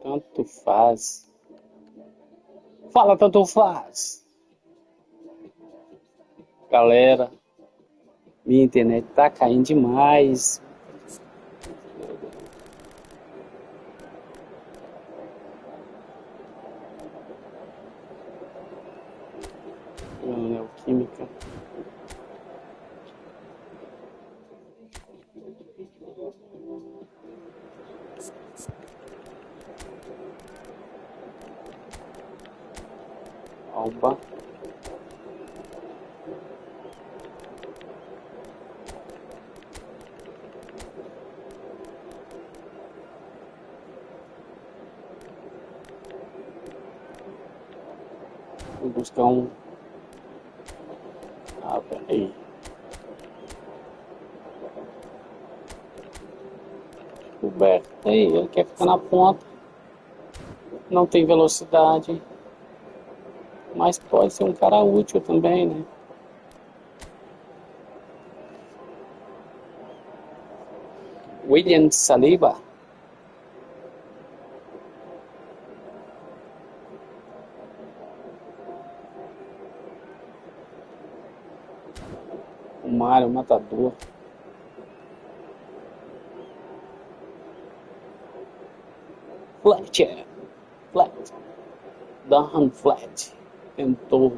Tanto faz. Fala, tanto faz. Galera, minha internet tá caindo demais. Neoquímica. Alba. Vou buscar um. Ah, peraí. Coberto. Aí, ele quer ficar na ponta. Não tem velocidade. Mas pode ser um cara útil também, né? William Saliba. O Mário, matador. Fletcher. Flat. Dan Flat. Tentou.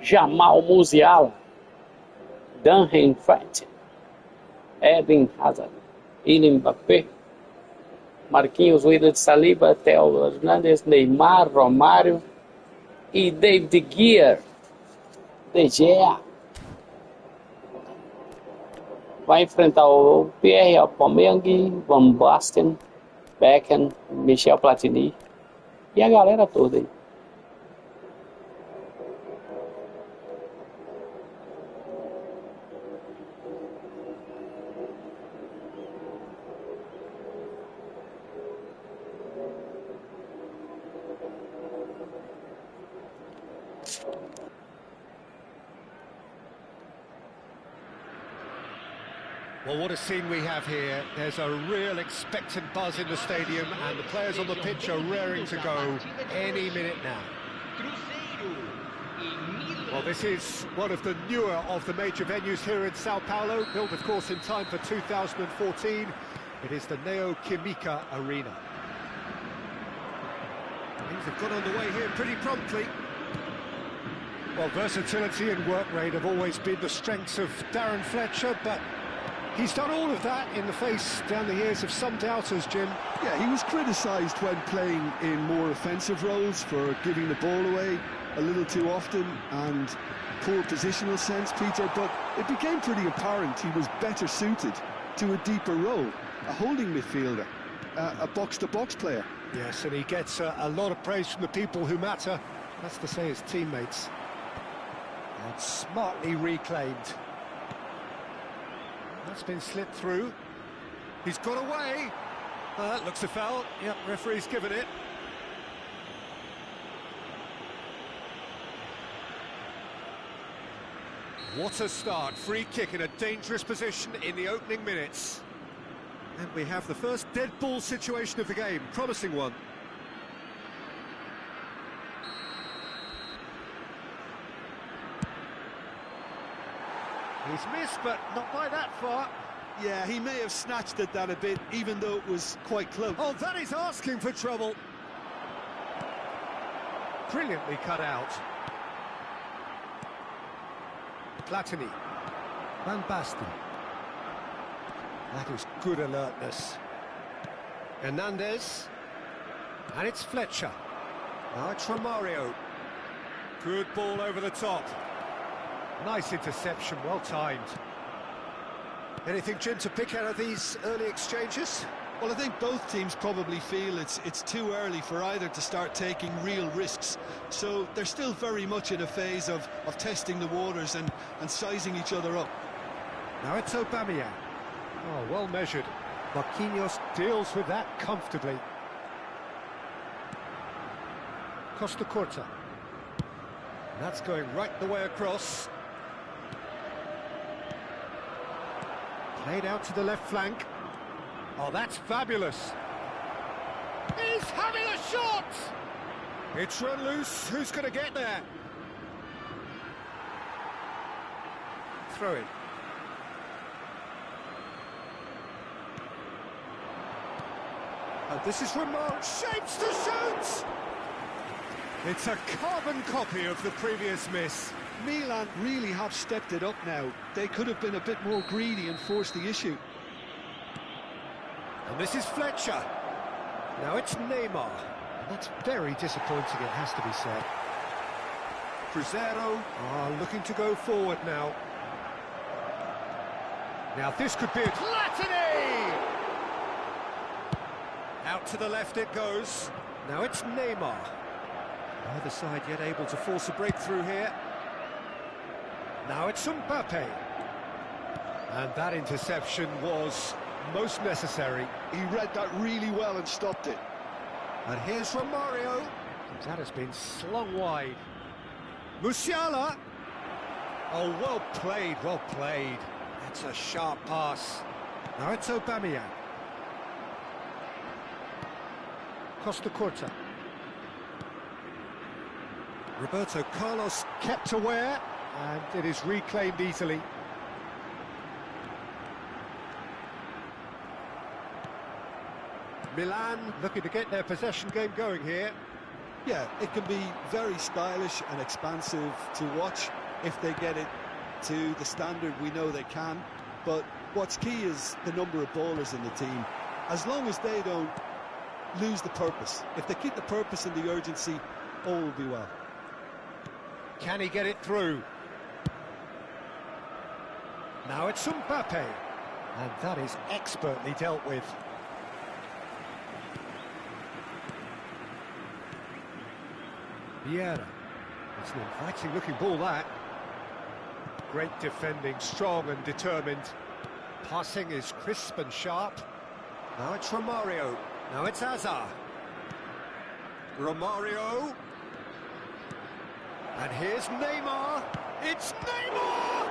Jamal Musiala, Dan Fat, Eden Hazard, Kylian Mbappé, Marquinhos, William Saliba, Theo Hernandes, Neymar, Romário e David De Gea. De Gea vai enfrentar o Pierre Aubameyang, Van Basten, Beckham, Michel Platini e a galera toda aí. Well, what a scene we have here. There's a real expectant buzz in the stadium and the players on the pitch are raring to go any minute now. Well, this is one of the newer of the major venues here in Sao Paulo, built, of course, in time for 2014. It is the Neoquímica Arena. Things have got underway here pretty promptly. Well, versatility and work rate have always been the strengths of Darren Fletcher, but he's done all of that in the face down the years of some doubters, Jim. Yeah, he was criticised when playing in more offensive roles for giving the ball away a little too often and poor positional sense, Peter, but it became pretty apparent he was better suited to a deeper role, a holding midfielder, a box-to-box player. Yes, and he gets a lot of praise from the people who matter. That's to say his teammates. And smartly reclaimed. That's been slipped through. He's got away. That looks a foul. Yep, referee's given it. What a start. Free kick in a dangerous position in the opening minutes. And we have the first dead ball situation of the game. Promising one. He's missed, but not by that far. Yeah, he may have snatched at that a bit, even though it was quite close. Oh, that is asking for trouble. Brilliantly cut out. Platini. Van Basten. That is good alertness. Hernandez. And it's Fletcher. Now it's Romario. Good ball over the top. Nice interception, well timed. Anything, Jim, to pick out of these early exchanges? Well, I think both teams probably feel it's too early for either to start taking real risks. So they're still very much in a phase of testing the waters and sizing each other up. Now it's Aubameyang. Oh, well measured. Marquinhos deals with that comfortably. Costa Corta. That's going right the way across. Played out to the left flank. Oh, that's fabulous. He's having a shot! It's run loose. Who's going to get there? Throw it. And this is Rumo. Shapes to shoot! It's a carbon copy of the previous miss. Milan really have stepped it up now. They could have been a bit more greedy and forced the issue. And this is Fletcher. Now it's Neymar. That's very disappointing, it has to be said. Primeira looking to go forward now. Now this could be it. Latini! Out to the left it goes. Now it's Neymar. Neither side yet able to force a breakthrough here. Now it's Mbappe. And that interception was most necessary. He read that really well and stopped it. And here's Romario. That has been slung wide. Musiala. Oh, well played, well played. That's a sharp pass. Now it's Aubameyang. Costa Corta. Roberto Carlos kept aware, and it is reclaimed easily. Milan looking to get their possession game going here. Yeah, it can be very stylish and expansive to watch if they get it to the standard we know they can. But what's key is the number of ballers in the team. As long as they don't lose the purpose, if they keep the purpose and the urgency, all will be well. Can he get it through? Now it's Mbappe. And that is expertly dealt with. Primeira. It's an inviting looking ball, that. Great defending, strong and determined. Passing is crisp and sharp. Now it's Romario. Now it's Hazard. Romario. And here's Neymar. It's Neymar!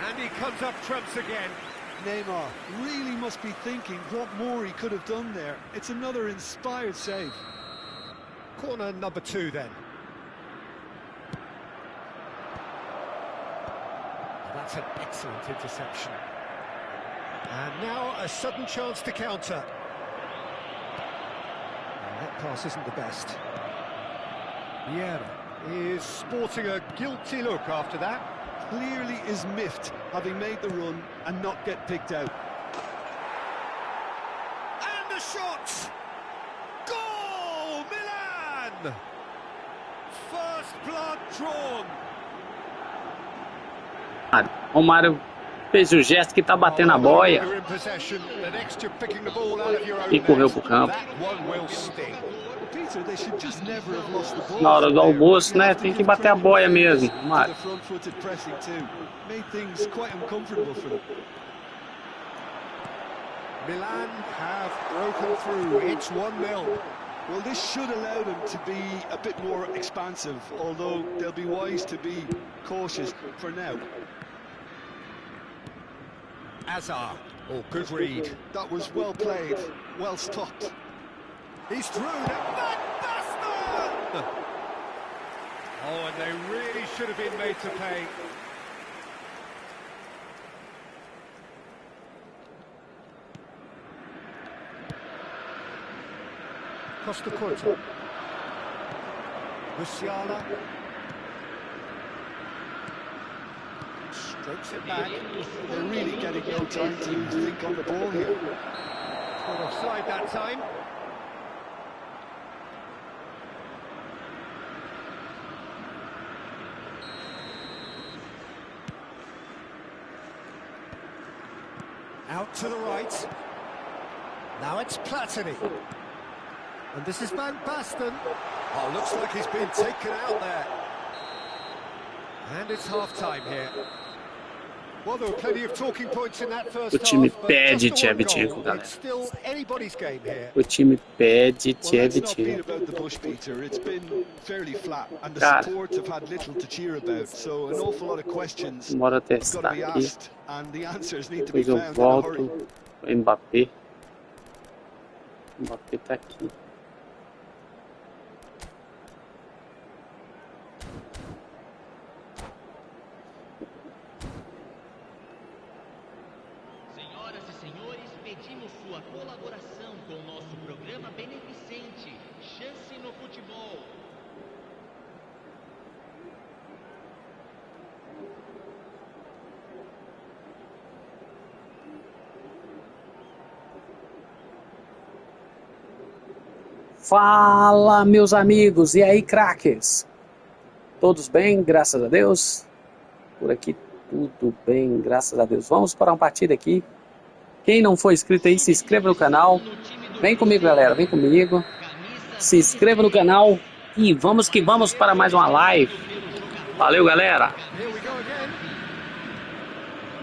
And he comes up trumps again. Neymar really must be thinking what more he could have done there. It's another inspired save. Corner number 2 then. That's an excellent interception. And now a sudden chance to counter. And that pass isn't the best. Primeira is sporting a guilty look after that. Clearly is miffed, having made the run and not get picked out. And the shot! Goal, Milan! First blood drawn. Romário fez o gesto que tá batendo a boia e correu pro campo. Na hora do almoço, né, tem que bater a boia mesmo, Romário. Milan have broken through. It's 1-0. Well, this should allow them to be a bit more expansive, although they'll be wise to be cautious for now. Hazard. Oh, good read. That was well played, well stopped. He's through. Van Basten! Oh, and they really should have been made to pay. Costa Corta. Musiala. Strokes it back. They're really getting no time to think on the ball here. Caught offside that time. Out to the right. Now it's Platini. And this is Van Basten. Oh, looks like he's been taken out there. And it's half-time here. Well, there were plenty of talking points in that first O time half, but pede just the one Shevchenko, goal. galera. It's still anybody's game here. O time pede Well, let's not beat Shevchenko. about the bush, Peter. It's been fairly flat, and the Cara, support have had little to cheer about. So an awful lot of questions bora have got testar to be aqui. asked, and the answers need to be Depois eu found in a hurry. volto. O Mbappé. O Mbappé tá aqui. Senhoras e senhores, pedimos sua colaboração com o nosso programa beneficente, Chance no Futebol. Fala, meus amigos, e aí, craques? Todos bem, graças a Deus? Por aqui tudo bem, graças a Deus. Vamos para uma partida aqui. Quem não for inscrito aí, se inscreva no canal. Vem comigo, galera, vem comigo. Se inscreva no canal e vamos que vamos para mais uma live. Valeu, galera! Here we go again.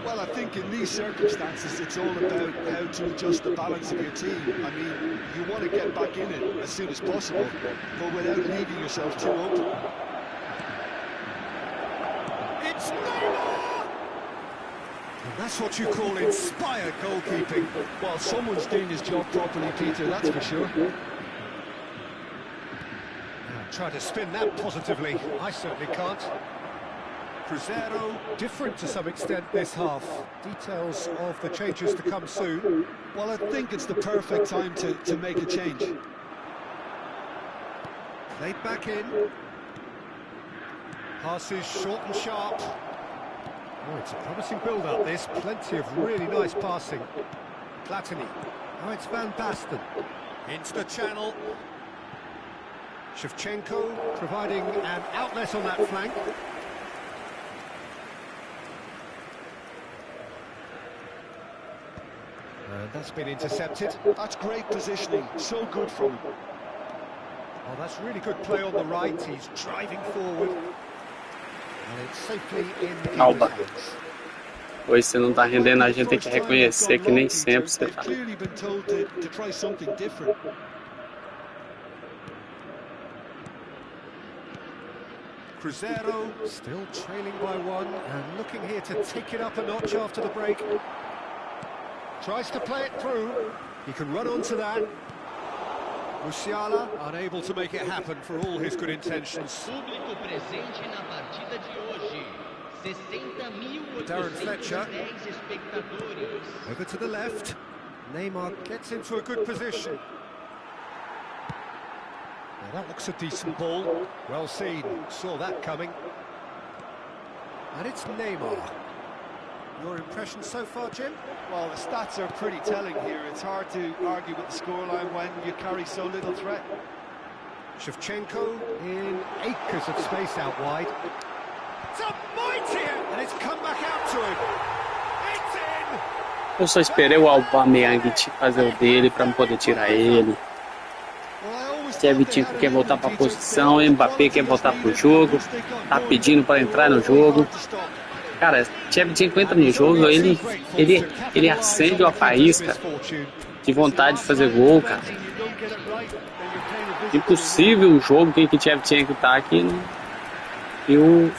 Well, I think in these circumstances, it's all about how to adjust the balance of your team. I mean, you want to get back in it as soon as possible, but without leaving yourself too open. It's Neymar! And that's what you call inspired goalkeeping. Well, someone's doing his job properly, Peter, that's for sure. Try to spin that positively. I certainly can't. Crescer, different to some extent this half. Details of the changes to come soon. Well, I think it's the perfect time to make a change. Laid back in. Passes short and sharp. Oh, it's a promising build-up, this. Plenty of really nice passing. Platini. Oh, it's Van Basten. Into the channel. Shevchenko providing an outlet on that flank. And that's been intercepted. That's great positioning, so good from him. Oh, that's really good play on the right. He's driving forward. And it's safely in the Alba. hands. Hoje você não tá rendendo, a gente tem que reconhecer que nem sempre você They've tá. clearly been told to try something different. Crescer still trailing by one and looking here to take it up a notch after the break. Tries to play it through. He can run onto that. Musiala unable to make it happen for all his good intentions. Público presente na partida de hoje. 60.810 Darren Fletcher. espectadores. Over to the left. Neymar gets into a good position. Now that looks a decent ball. Well seen. Saw that coming. And it's Neymar. Your impression so far, Jim? Well, the stats are pretty telling here. It's hard to argue with the scoreline when you carry so little threat. Shevchenko in acres of space out wide. It's a mighty, and it's come back out to him. It's in! Eu só esperei o Aubameyang fazer o dele para não poder tirar ele. Shevchenko quer voltar para a posição, Mbappé quer voltar para o jogo, tá pedindo para entrar no jogo. Cara, Shevchenko entra no jogo, ele acende uma faísca de vontade de fazer gol, cara. Impossível o jogo que Shevchenko tá aqui, né? E o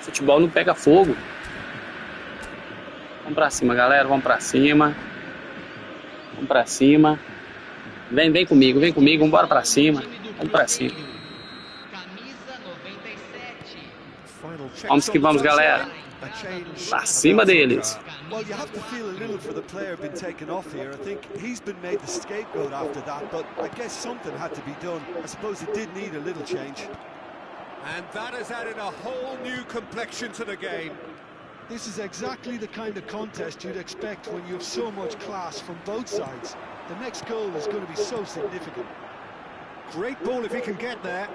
futebol não pega fogo. Vamos pra cima, galera, vamos pra cima. Vamos pra cima. Vem comigo, vambora pra cima. Vamos pra cima. Camisa 97. Vamos que vamos, galera. Pra cima deles. Well, you have to feel a little for the player being taken off here. I think he's been made the scapegoat after that, but I guess something had to be done. I suppose it did need a little change. And that has added a whole new complexion to the game. This is exactly the kind of contest you'd expect when you have so much class from both sides. The next goal is going to be so significant. Great ball if he can get there.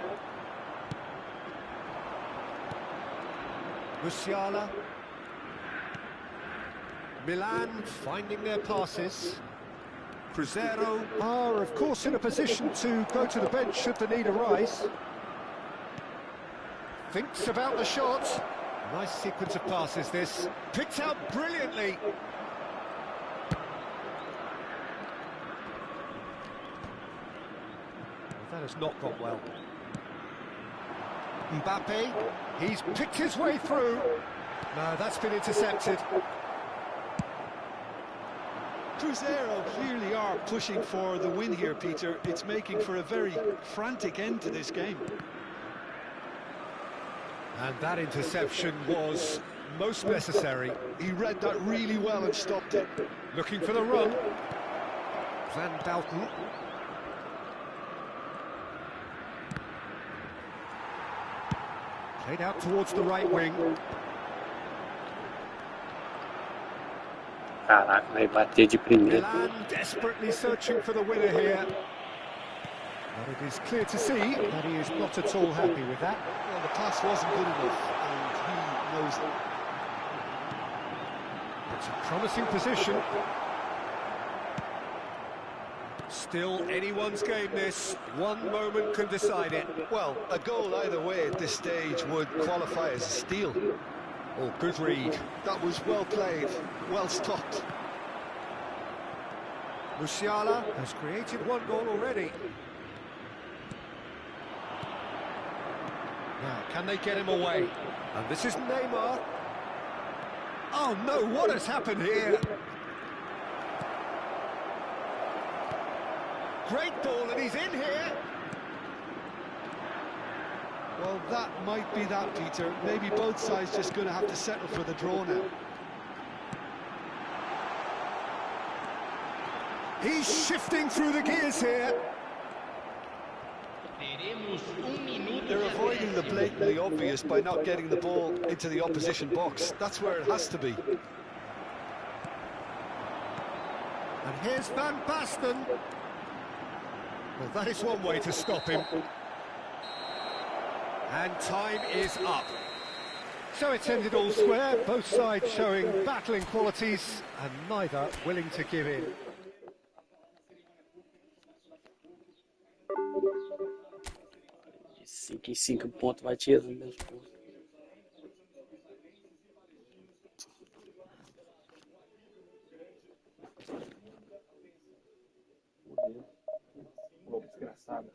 Musiala. Milan finding their passes. Crescer are, of course, in a position to go to the bench should the need arise. Thinks about the shot. Nice sequence of passes, this. Picked out brilliantly. That has not gone well. Mbappe, he's picked his way through. No, that's been intercepted. Cruzeiro clearly are pushing for the win here, Peter. It's making for a very frantic end to this game. And that interception was most necessary. He read that really well and stopped it. Looking for the run. Van Dalton. Played out towards the right wing. Caraca, vai bater de primeira. Milan desperately searching for the winner here. But it is clear to see that he is not at all happy with that. Well, the pass wasn't good enough, and he knows it. It's a promising position. Still anyone's game, this. One moment can decide it. Well, a goal either way at this stage would qualify as a steal. Oh, good read. That was well played, well stopped. Musiala has created one goal already. Now, can they get him away? And this is Neymar. Oh no, what has happened here? Great ball, and he's in here. Well, that might be that, Peter. Maybe both sides just going to have to settle for the draw now. He's shifting through the gears here. They're avoiding the blatantly obvious by not getting the ball into the opposition box. That's where it has to be. And here's Van Basten. Well, that is one way to stop him. And time is up. So it's ended all square, both sides showing battling qualities and neither willing to give in. De 5 em 5 pontos vai tirar os meus pontos. Lobo desgraçado.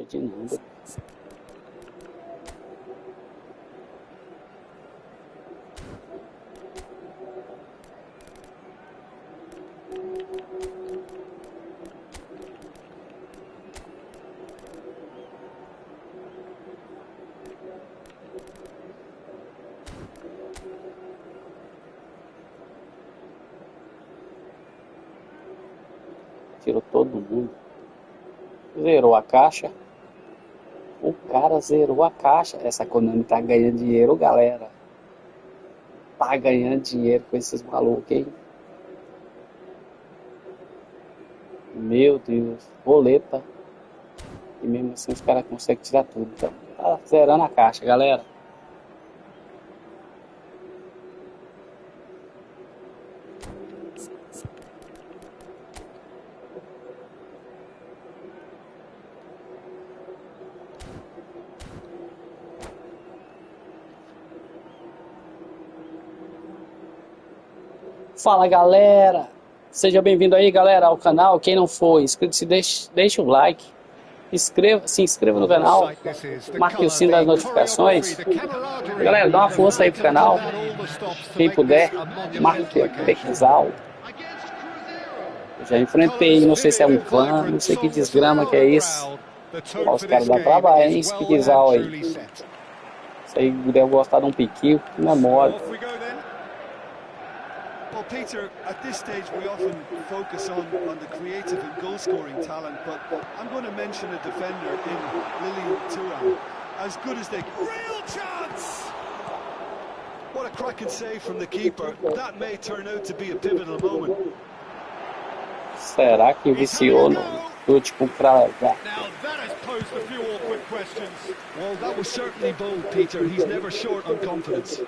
De novo. tirou todo mundo. Zerou a caixa. O cara zerou a caixa. Essa Konami tá ganhando dinheiro, galera. Tá ganhando dinheiro com esses malucos, hein? Meu Deus. Roleta. E mesmo assim os caras conseguem tirar tudo. Então, tá zerando a caixa, galera. Fala, galera, seja bem-vindo aí, galera, ao canal. Quem não for inscrito, deixe um like, se inscreva no canal, marque o sino das notificações. Galera, dá uma força aí pro canal. Quem puder, marque pesquisar. Já enfrentei, não sei se é um clã, não sei que desgrama que é isso. Ó, os caras dão trabalho, hein, esse piquizal aí. Isso aí deve gostar de um piquinho, não é mole. Well, Peter, at this stage we often focus on the creative and goal-scoring talent, but I'm going to mention a defender in Lilian Thuram. As good as they... Real chance! What a cracking save from the keeper. That may turn out to be a pivotal moment. Será que viciou no chute com cravo? Now that has posed a few awkward questions. Well, that was certainly bold, Peter. He's never short on confidence.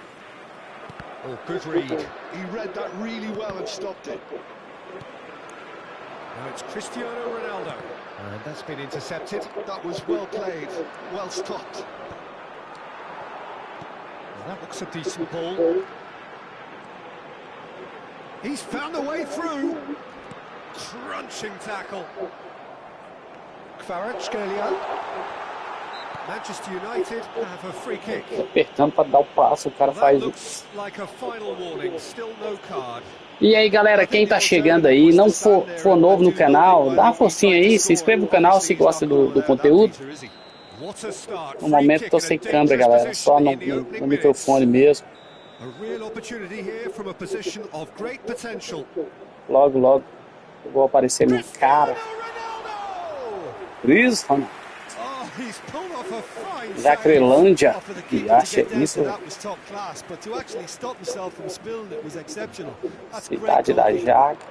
Oh, good read. He read that really well and stopped it. Now it's Cristiano Ronaldo. And that's been intercepted. That was well played, well stopped. Well, that looks a decent ball. He's found a way through. Crunching tackle. Kvaratskhelia. Manchester United have a free kick. Apertando para dar o passo, o cara faz isso. Like a final warning, still no card. E aí, galera, quem tá chegando aí, não for novo no canal, dá uma forcinha aí, se inscreva no canal se gosta do conteúdo. No momento tô sem câmera, galera, só no microfone mesmo. Logo, logo, eu vou aparecer minha cara. Isso, mano. Jacrelândia, que acha isso? Cidade da Jaca.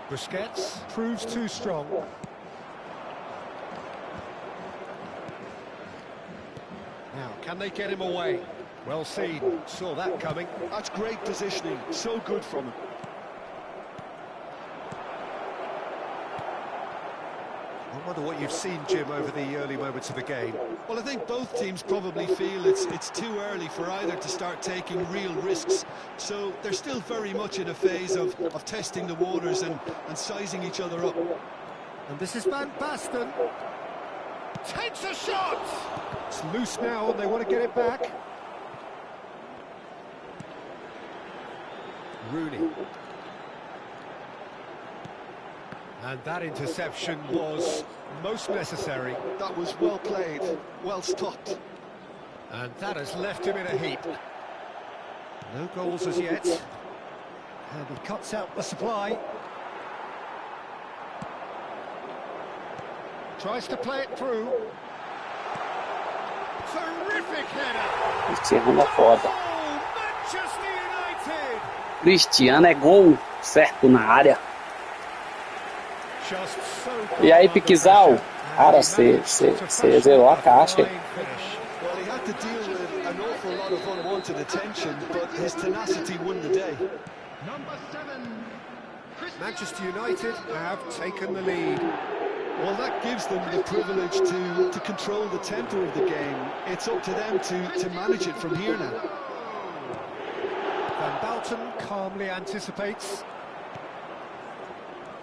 Busquets proves too strong. Now, can they get him away? Well seen, saw that coming. That's great positioning, so good from him. I wonder what you've seen, Jim, over the early moments of the game. Well, I think both teams probably feel it's too early for either to start taking real risks. So they're still very much in a phase of testing the waters and sizing each other up. And this is Van Basten. Takes a shot! It's loose now and they want to get it back. Rooney. And that interception was most necessary. That was well played, well stopped. And that has left him in a heap. No goals as yet. And he cuts out the supply. Tries to play it through. Terrific header. Cristiano é foda. Manchester United. Cristiano é gol, certo, na área. E aí, Piquizal, cara, você zerou a caixa. Well, he had to deal with an awful lot of unwanted attention, but his tenacity won the day. Number 7. Manchester United have taken the lead. Well, that gives them the privilege to control the tempo of the game. It's up to them to manage it from here now. Van Basten calmly anticipates.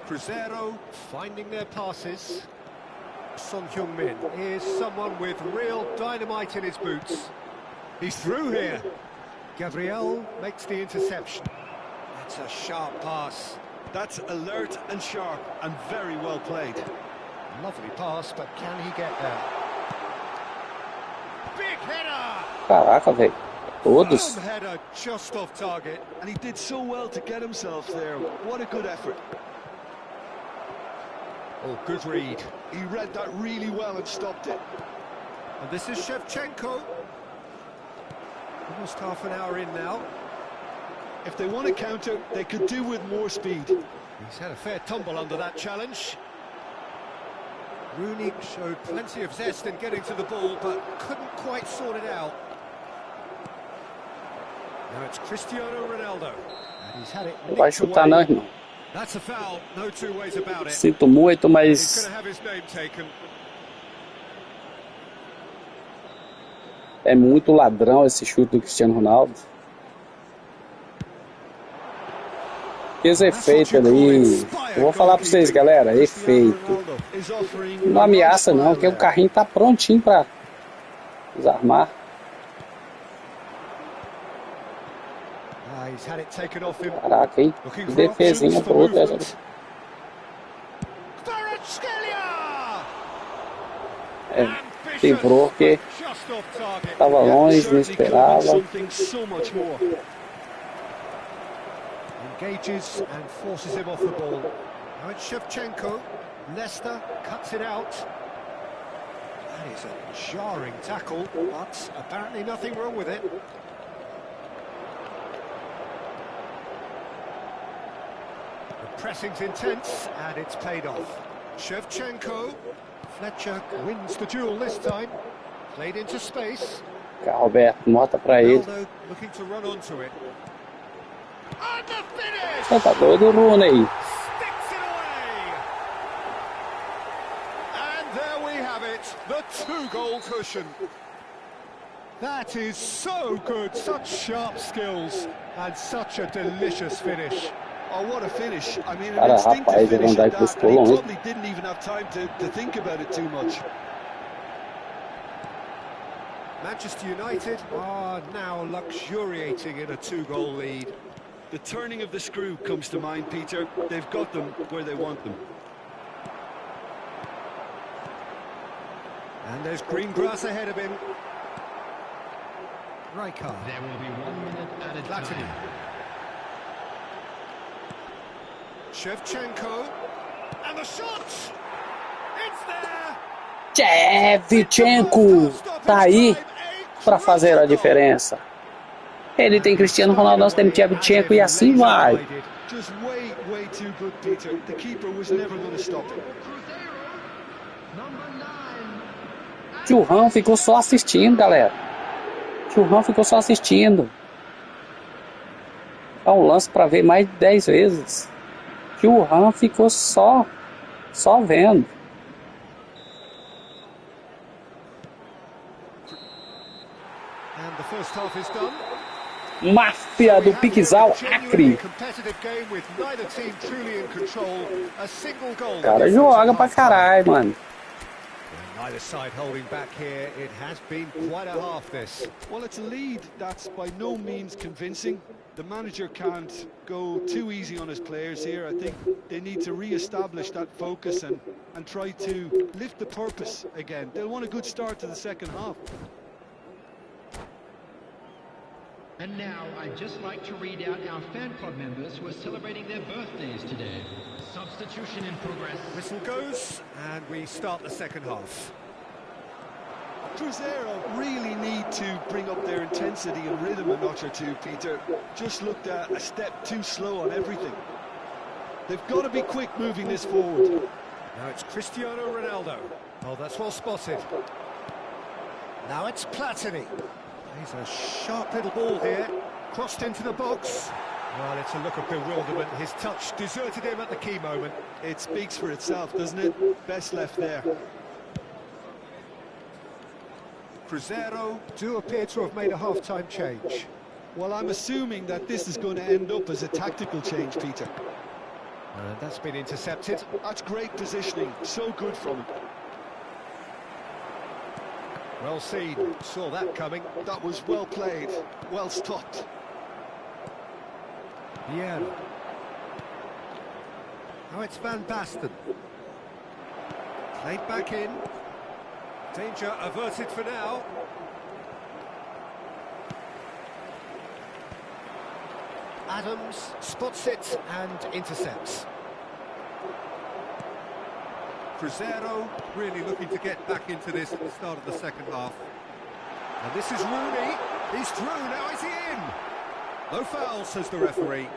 Crescer finding their passes. Son Heung-min is someone with real dynamite in his boots. He's through here. Gabriel makes the interception. That's a sharp pass. That's alert and sharp and very well played. Lovely pass, but can he get there? Big header! Caraca, velho. Todos. Header just off target. And he did so well to get himself there. What a good effort. Oh, good read. He read that really well and stopped it. And this is Shevchenko. Almost half an hour in now. If they want to counter, they could do with more speed. He's had a fair tumble under that challenge. Rooney showed plenty of zest in getting to the ball, but couldn't quite sort it out. Now it's Cristiano Ronaldo. And he's had it Não vai chutar não, irmão. That's a foul, no two ways about it. Sinto muito, He's mas going to have his name taken. é muito ladrão esse chute do Cristiano Ronaldo. Esse efeito ali, eu vou falar pra vocês, galera, efeito. Não ameaça não, porque o carrinho tá prontinho pra desarmar. He's had it taken off him. Caraca, hein? Que defesinha pro outro. É, quebrou porque tava longe, não esperava. Engages and forces him off the ball. Now it's Shevchenko. Leicester cuts it out. That is a jarring tackle, but apparently nothing wrong with it. The pressing's intense and it's paid off. Shevchenko. Fletcher wins the duel this time. Played into space. Roberto, mostra pra ele. Ronaldo looking to run onto it. And the finish! Você tá doido, Rooney? Sticks it away! And there we have it, the two-goal cushion. That is so good, such sharp skills, and such a delicious finish. Oh, what a finish. I mean, an Cara, instinctive rapaz, finish Van at Dijk that, buscou and he longe. probably didn't even have time to think about it too much. Manchester United are now luxuriating in a two-goal lead. The turning of the screw comes to mind, Peter. They've got them where they want them. And there's green grass ahead of him. Rijkaard. There will be 1 minute added Latini. time. Shevchenko. And the shot! It's there! Shevchenko tá aí para fazer a diferença. Ele tem Cristiano Ronaldo, nós temos Shevchenko e assim vai. Just way too good, Peter. The keeper was never going to stop it. Churrão ficou só assistindo, galera. Churrão ficou só assistindo. É um lance para ver mais de 10 vezes. Churrão ficou só vendo. And the first half is done. Máfia do Piquezal, Acre. O cara joga pra caralho, mano. Neither side holding back here. It has been quite a half this. Well, it's a lead that's by no means convincing. The manager can't go too easy on his players here. I think they need to re-establish that focus and try to lift the purpose again. They'll want a good start to the second half. And now I'd just like to read out our fan club members who are celebrating their birthdays today. Substitution in progress. Whistle goes, and we start the second half. Cruzeiro really need to bring up their intensity and rhythm a notch or two, Peter. Just looked a step too slow on everything. They've got to be quick moving this forward. Now it's Cristiano Ronaldo. Oh, that's well spotted. Now it's Platini. He's a sharp little ball here, crossed into the box. Well, it's a look of bewilderment. His touch deserted him at the key moment. It speaks for itself, doesn't it? Best left there. Cruzeiro do appear to have made a half-time change. Well, I'm assuming that this is going to end up as a tactical change, Peter. And that's been intercepted. That's great positioning, so good from him. Well seen, saw that coming. That was well played, well stopped. Yeah. Now it's Van Basten. Played back in. Danger averted for now. Adams spots it and intercepts. Crescer really looking to get back into this at the start of the second half. And this is Rooney. He's through. Now is he in? No foul, says the referee,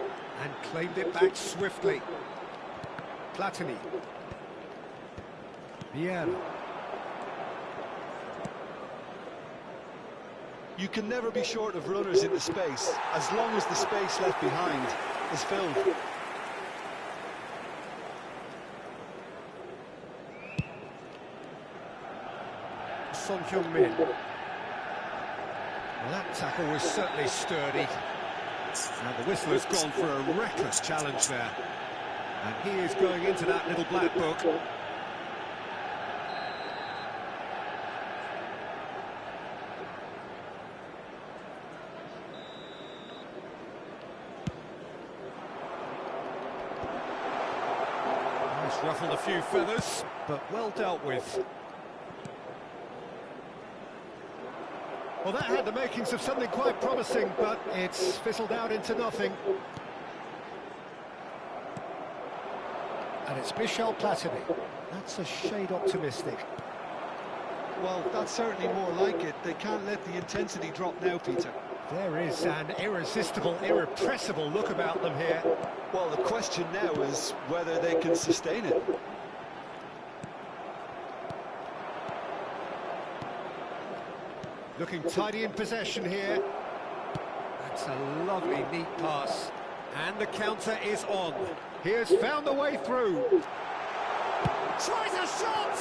and claimed it back swiftly. Platini. Primeira. You can never be short of runners in the space, as long as the space left behind is filled. Son Heung-min. Well, that tackle was certainly sturdy. And the whistle has gone for a reckless challenge there. And he is going into that little black book. Nice, ruffled a few feathers, but well dealt with. Well, that had the makings of something quite promising, but it's fizzled out into nothing. And it's Michel Platini. That's a shade optimistic. Well, that's certainly more like it. They can't let the intensity drop now, Peter. There is an irresistible, irrepressible look about them here. Well, the question now is whether they can sustain it. Looking tidy in possession here. That's a lovely, neat pass. And the counter is on. He has found the way through. Tries a shot!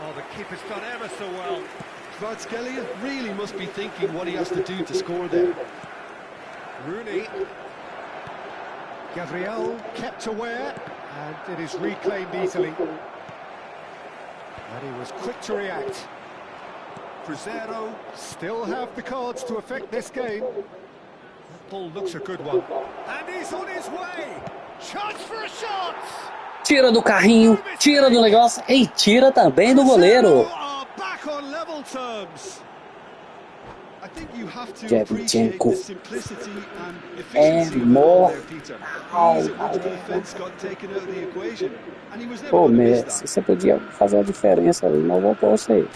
Oh, the keeper's done ever so well. Kvaratskhelia really must be thinking what he has to do to score there. Rooney. Gabriel kept aware, and it is reclaimed easily. And he was quick to react. Crescer still have the cards to affect this game. That ball looks a good one. And he's on his way! Chance for a shot! Tira do carrinho, tira do negócio e tira também do goleiro. Are back on level terms. I think you have to Shevchenko. appreciate the simplicity and efficiency of more. there, Peter. Ease at which defense got taken out of the equation, and he was never Pô, going to miss Messi, that. você podia fazer a diferença ali, não vou pôr você aí.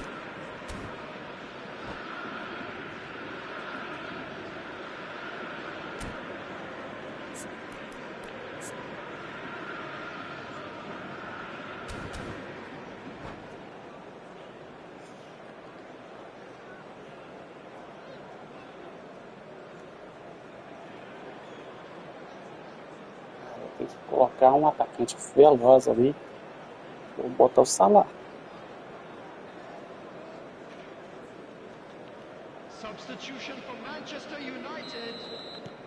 Tem que colocar um atacante veloz ali. Vou botar o Salah. Substitution for Manchester United.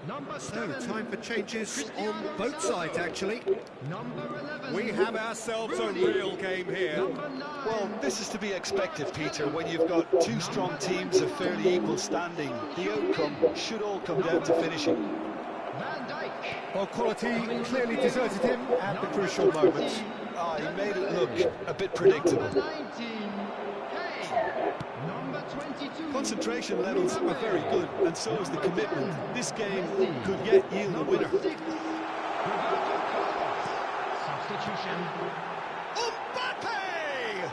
Number So, 7. time for changes on both sides, actually. Number 11. We have ourselves a real game here. Number 9. Well, this is to be expected, Peter, when you've got two strong teams of fairly equal standing. The outcome should all come down to finishing. Van Dijk. Well, quality clearly deserted him at the crucial moment. He made it look a bit predictable. Number 19. Hey. Number 22. Concentration levels are very good, and so is the commitment. This game could yet yield a winner. Roberto Carlos. Substitution. Mbappe!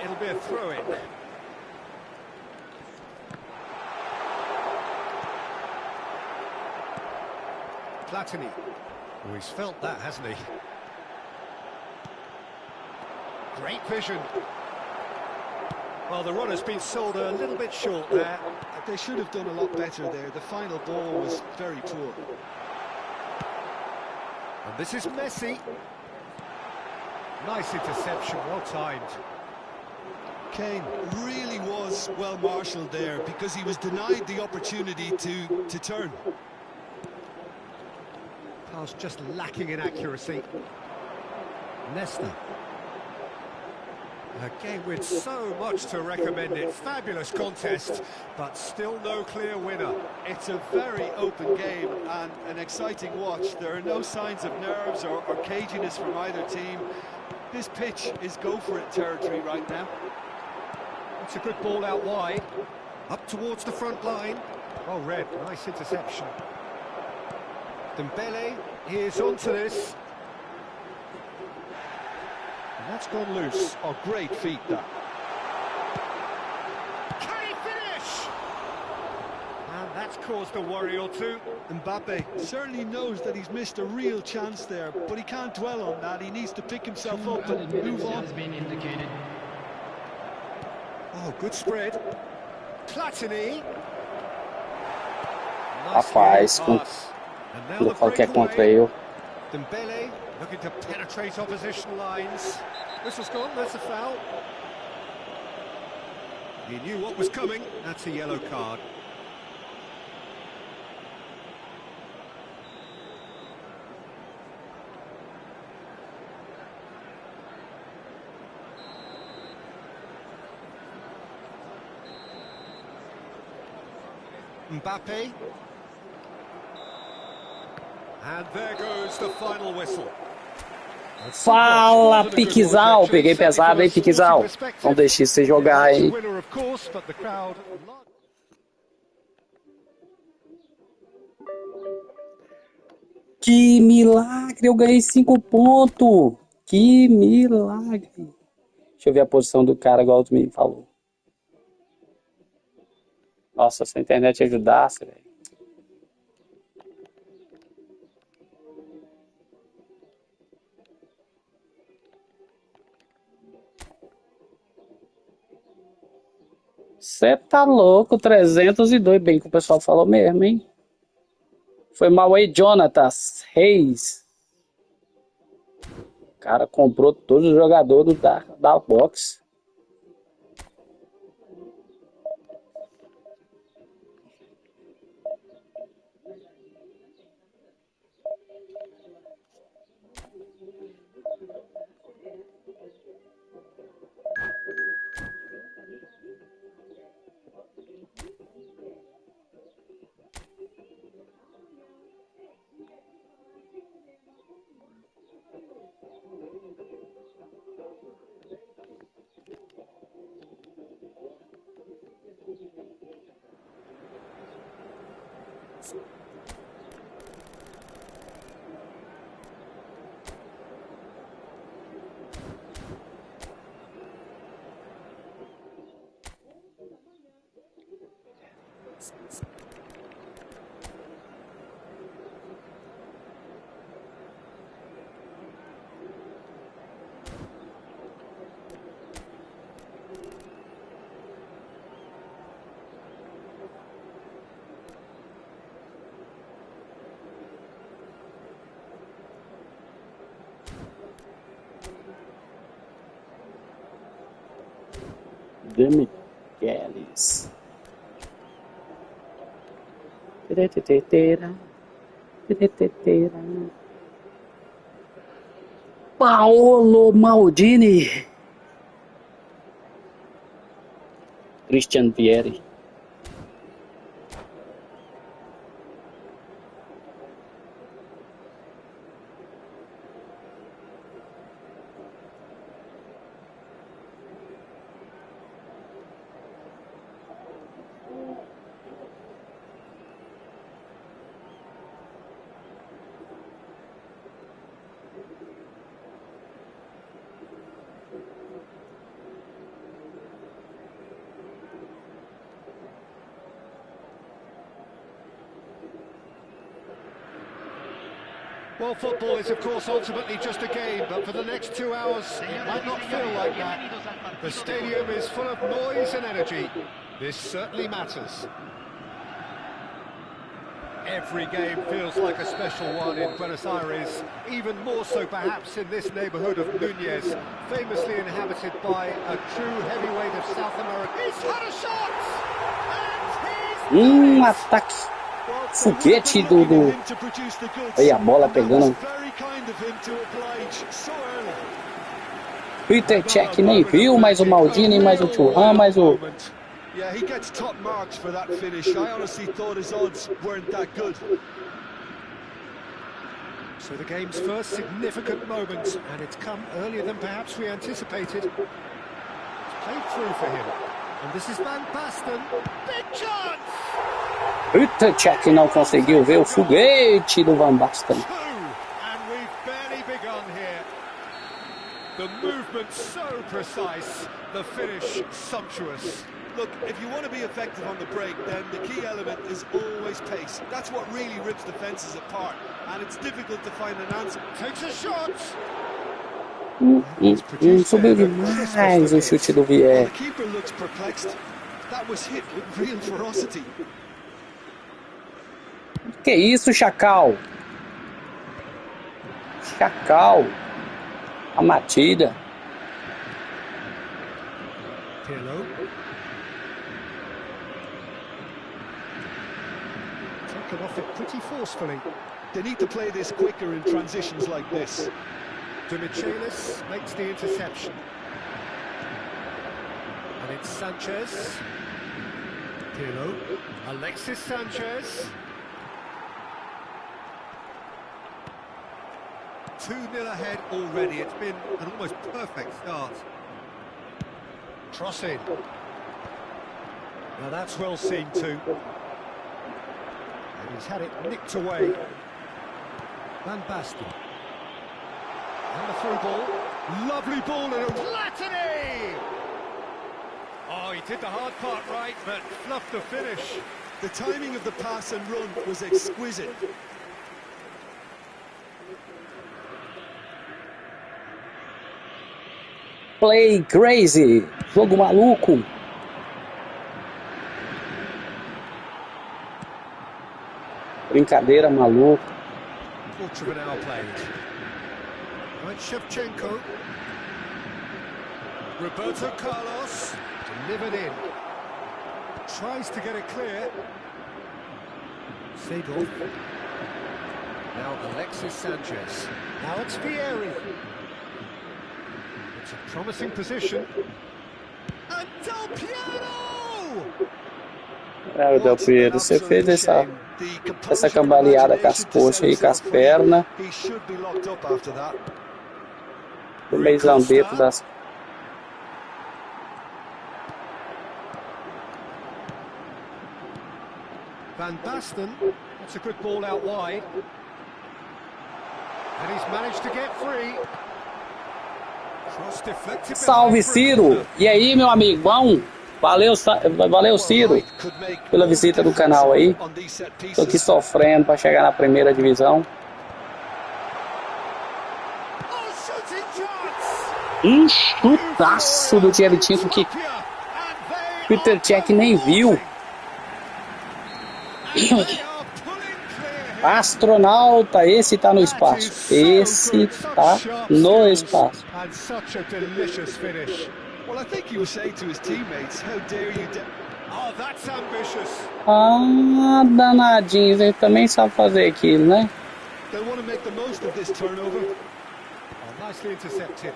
It'll be a throw-in. Platini. Oh, he's felt that, hasn't he? Great vision. Well, the run has been sold a little bit short there. They should have done a lot better there. The final ball was very poor. And this is Messi. Nice interception, well timed. Kane really was well marshalled there because he was denied the opportunity to turn. Pass just lacking in accuracy. Nesta. A game with so much to recommend it. Fabulous contest, but still no clear winner. It's a very open game and an exciting watch. There are no signs of nerves or caginess from either team. This pitch is go-for-it territory right now. It's a good ball out wide. Up towards the front line. Well read, nice interception. Dembele, he is onto this. And that's gone loose. Oh, great feat, that. Can he finish? And that's caused a worry or two. Mbappe certainly knows that he's missed a real chance there, but he can't dwell on that. He needs to pick himself up and move on. Has been indicated. Oh, good spread. Platini. Rapaz, com qualquer contra eu. Dembele looking to penetrate opposition lines. Whistle's gone, that's a foul. He knew what was coming, that's a yellow card. Mbappe. And there goes the final whistle. Fala, Piquezal! Peguei pesado, hein, Piquezal? Não deixe você jogar, hein? Que milagre! Eu ganhei 5 pontos! Que milagre! Deixa eu ver a posição do cara, igual o me falou. Nossa, se a internet ajudasse, velho. Você tá louco, 302, bem que o pessoal falou mesmo, hein? Foi mal aí, Jonatas Reis. O cara comprou todos os jogadores da box. Demichelis. Paolo Maldini. Christian Vieri. Well, football is, of course, ultimately just a game, but for the next 2 hours, it might not feel like that. The stadium is full of noise and energy. This certainly matters. Every game feels like a special one in Buenos Aires, even more so perhaps in this neighbourhood of Núñez, famously inhabited by a true heavyweight of South America. He's had a shot! And he's Ataque foguete do... Aí a bola pegando. Peter Cech nem viu, mais o Maldini, mais o Thuram, mais o... Yeah, he gets top marks for that finish. I honestly thought his odds weren't that good. So the game's first significant moment, and it's come earlier than perhaps we anticipated. It's played through for him. And this is Van Basten. Big chance! Eita, Check não conseguiu ver o foguete do Van Basten. And we've barely begun here. The movement so precise, the finish sumptuous. Look, if you want to be effective on the break, then the key element is always pace. That's what really rips defenses apart, and it's difficult to find an answer. Takes a shot. Subiu demais o chute do Well, Vier. the keeper looks perplexed. That was hit with real ferocity. Que isso, Chacal? Chacal. A Matilda. Pirlo. Taken off it pretty forcefully. They need to play this quicker in transitions like this. Demichelis makes the interception. And it's Sanchez. Pirlo. Alexis Sanchez. 2-0 ahead already. It's been an almost perfect start. Cross in. Now that's well seen too. And he's had it nicked away. Van Basten. And the through ball. Lovely ball and a Platini! Oh, he did the hard part right, but fluffed the finish. The timing of the pass and run was exquisite. Play crazy. Jogo maluco. Brincadeira maluca. Quarter of an hour played. Right, Shevchenko. Roberto Carlos. Delivered in. Tries to get it clear. Seja. Now Alexis Sanchez. Now it's Vieri. It's a promising position. And Del Piero! É, Del Piero, você fez essa cambaleada com as coxas aí, com as pernas. He should be locked up after that. O meio lambeto das... Van Basten, that's a good ball out wide. And he's managed to get free. Cross deflected. Salve, Ciro! E aí, meu amigo, bom? Valeu, Ciro, pela visita do canal aí. Tô aqui sofrendo para chegar na primeira divisão. Um chutaço do Tchevchenko que Peter Cech nem viu. Astronauta, esse tá no espaço. Esse tá no espaço. Ah, danadinho, ele também sabe fazer aquilo, né? Nicely intercepted.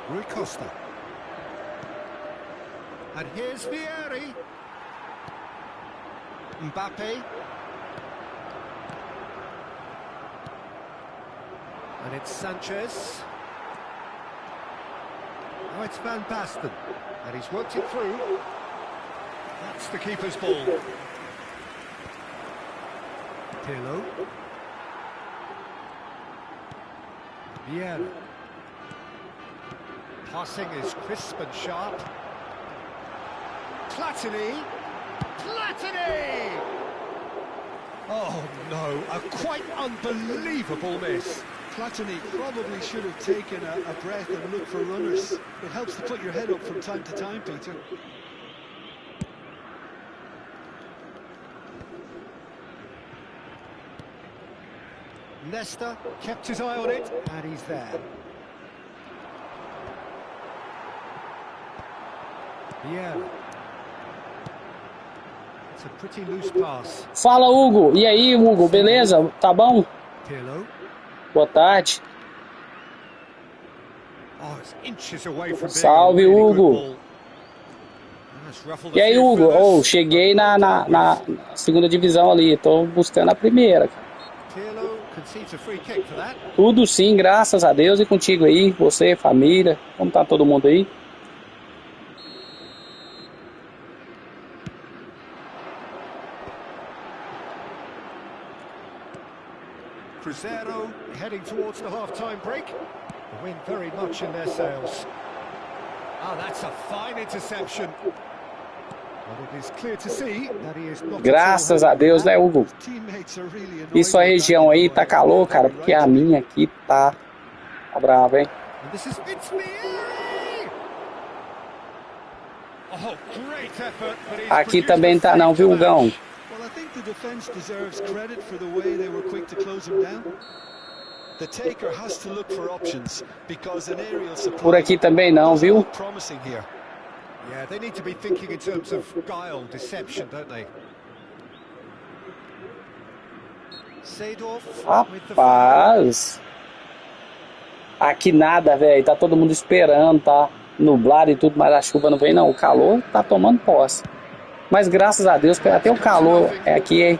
Rui Costa. And here's Vieri. Mbappe. And it's Sanchez. Now it's Van Basten. And he's worked it through. That's the keeper's ball. Pirlo. Vieri. Passing is crisp and sharp. Platini. Platini! Oh no, a quite unbelievable miss. Platini probably should have taken a breath and looked for runners. It helps to put your head up from time to time, Peter. Nesta kept his eye on it, and he's there. Yeah. It's a pretty loose pass. Fala, Hugo. E aí, Hugo, beleza? Tá bom? Pirlo. Boa tarde. Oh, it's inches away from Salve, being a really Hugo. good ball. That's ruffled E a aí, few Hugo? feathers. Oh, cheguei na segunda divisão ali. Tô buscando a primeira, cara. Pirlo concedes a free kick for that. Tudo sim, graças a Deus. E contigo aí, você, família. Como tá todo mundo aí? Crescer heading towards the half-time break. The wind very much in their sails. Ah, that's a fine interception. But it is clear to see that he is not. Graças a Deus, né, Hugo? E sua região aí tá calor, cara, porque a minha aqui tá brava, hein? Aqui também tá não, viu, Gão? Por aqui também não, viu? Yeah, they need to be thinking in terms of guile, deception, don't they? Rapaz, aqui nada, velho. Tá todo mundo esperando, tá nublado e tudo, mas a chuva não vem não. O calor tá tomando posse. Mas graças a Deus, até o calor é aqui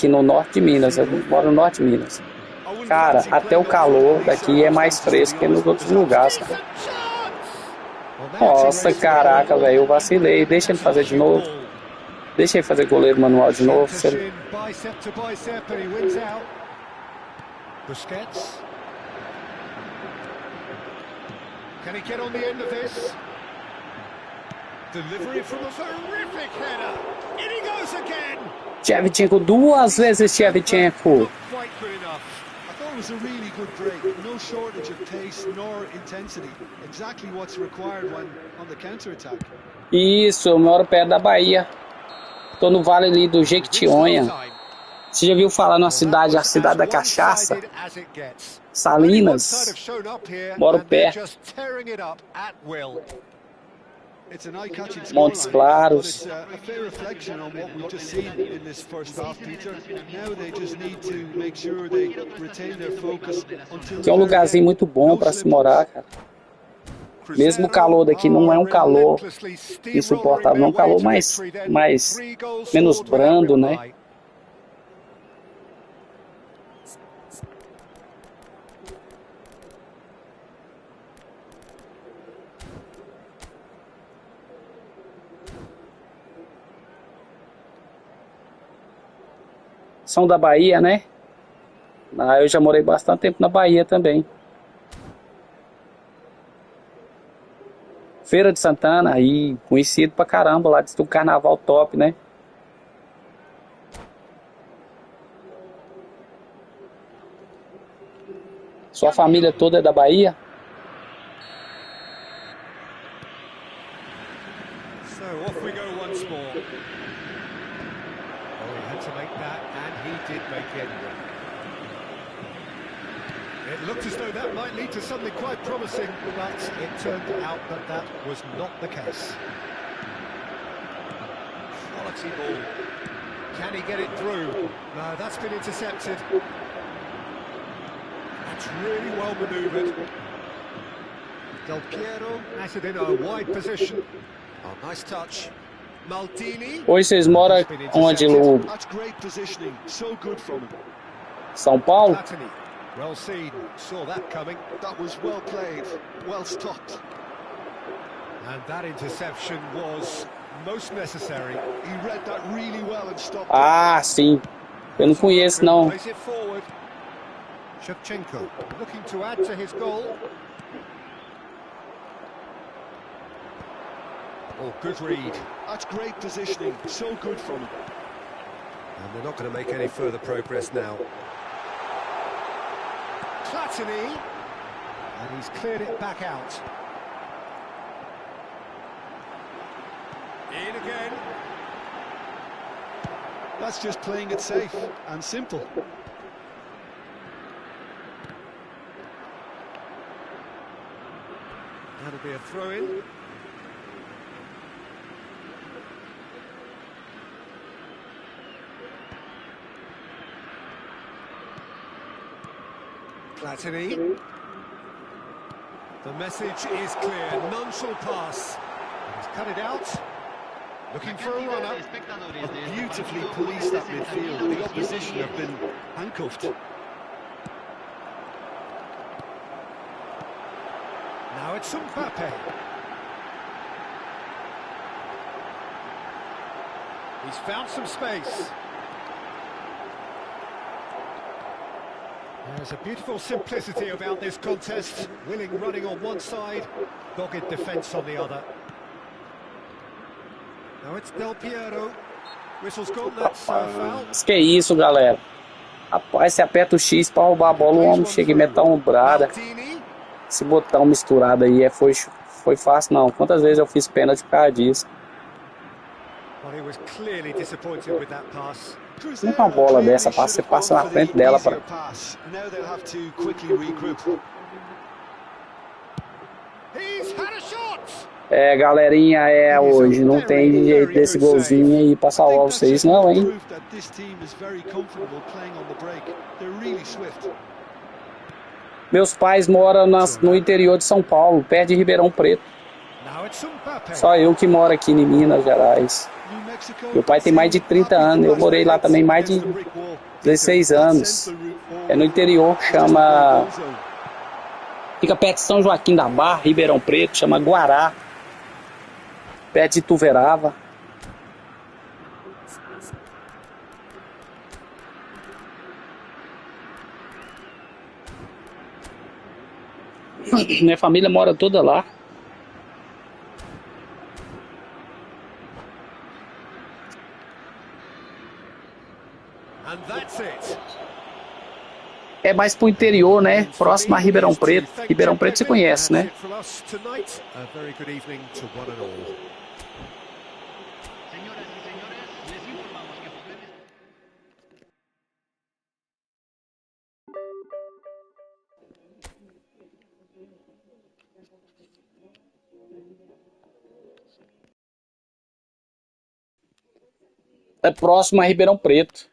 no norte de Minas. Eu moro no norte de Minas. Cara, até o calor daqui é mais fresco que nos outros lugares, cara. Nossa, caraca, velho, eu vacilei. Deixa ele fazer de novo. Deixa ele fazer goleiro manual de novo. Shevchenko, duas vezes Shevchenko. It was a really good break, no shortage of pace nor intensity. Exactly what's required when on the counter-attack. Isso, eu moro perto da Bahia. Tô no vale ali do Jequitinhonha. Você já viu falar numa cidade, a cidade da cachaça? Salinas. Moro perto. Montes Claros. Que é um lugarzinho muito bom para se morar, cara. Mesmo o calor daqui não é um calor insuportável, não é um calor menos brando, né? São da Bahia, né? Eu já morei bastante tempo na Bahia também. Feira de Santana, aí, conhecido pra caramba, lá diz que um carnaval top, né? Sua família toda é da Bahia? So off we go once more. Oh, he had to make that, and he did make it. It looked as though that might lead to something quite promising, but it turned out that that was not the case. Quality ball. Can he get it through? No, that's been intercepted. That's really well manoeuvred. Del Piero has it in a wide position. Oh, nice touch. Maldini. Hoje vocês moram onde, Lu? That's great positioning. So good from him. São Paulo? Well seen, saw that coming. That was well played, well stopped. And that interception was most necessary. He read that really well and stopped. Ah, sim. Eu não conheço, não. Plays it forward. Shevchenko looking to add to his goal. Oh, good read. That's great positioning, so good from him. And they're not going to make any further progress now. Platini, and he's cleared it back out. In again. That's just playing it safe and simple. That'll be a throw-in. Platini. The message is clear. None shall pass. He's cut it out. Looking for a run-up. Beautifully policed that midfield. The opposition have been handcuffed. Now it's Mbappe. He's found some space. There's a beautiful simplicity about this contest. Willing running on one side, dogged defence on the other. Now it's Del Piero. Whistle's gone, that's foul. Mas que isso, galera. Rapaz, você aperta o X pra roubar a bola, o homem chega e mete a ombrada. Esse botão misturado aí foi fácil não. Quantas vezes eu fiz pênalti por causa disso? Uma bola dessa, você passa na frente dela para... É, galerinha, hoje não tem jeito desse golzinho aí pra salvar vocês não, hein? Meus pais moram no interior de São Paulo, perto de Ribeirão Preto. Só eu que moro aqui em Minas Gerais. Meu pai tem mais de 30 anos, eu morei lá também mais de 16 anos. É no interior, chama... Fica perto de São Joaquim da Barra, Ribeirão Preto, chama Guará. Perto de Tuverava. Minha família mora toda lá. É mais pro interior, né? Próximo a Ribeirão Preto. Ribeirão Preto você conhece, né? É próximo a Ribeirão Preto.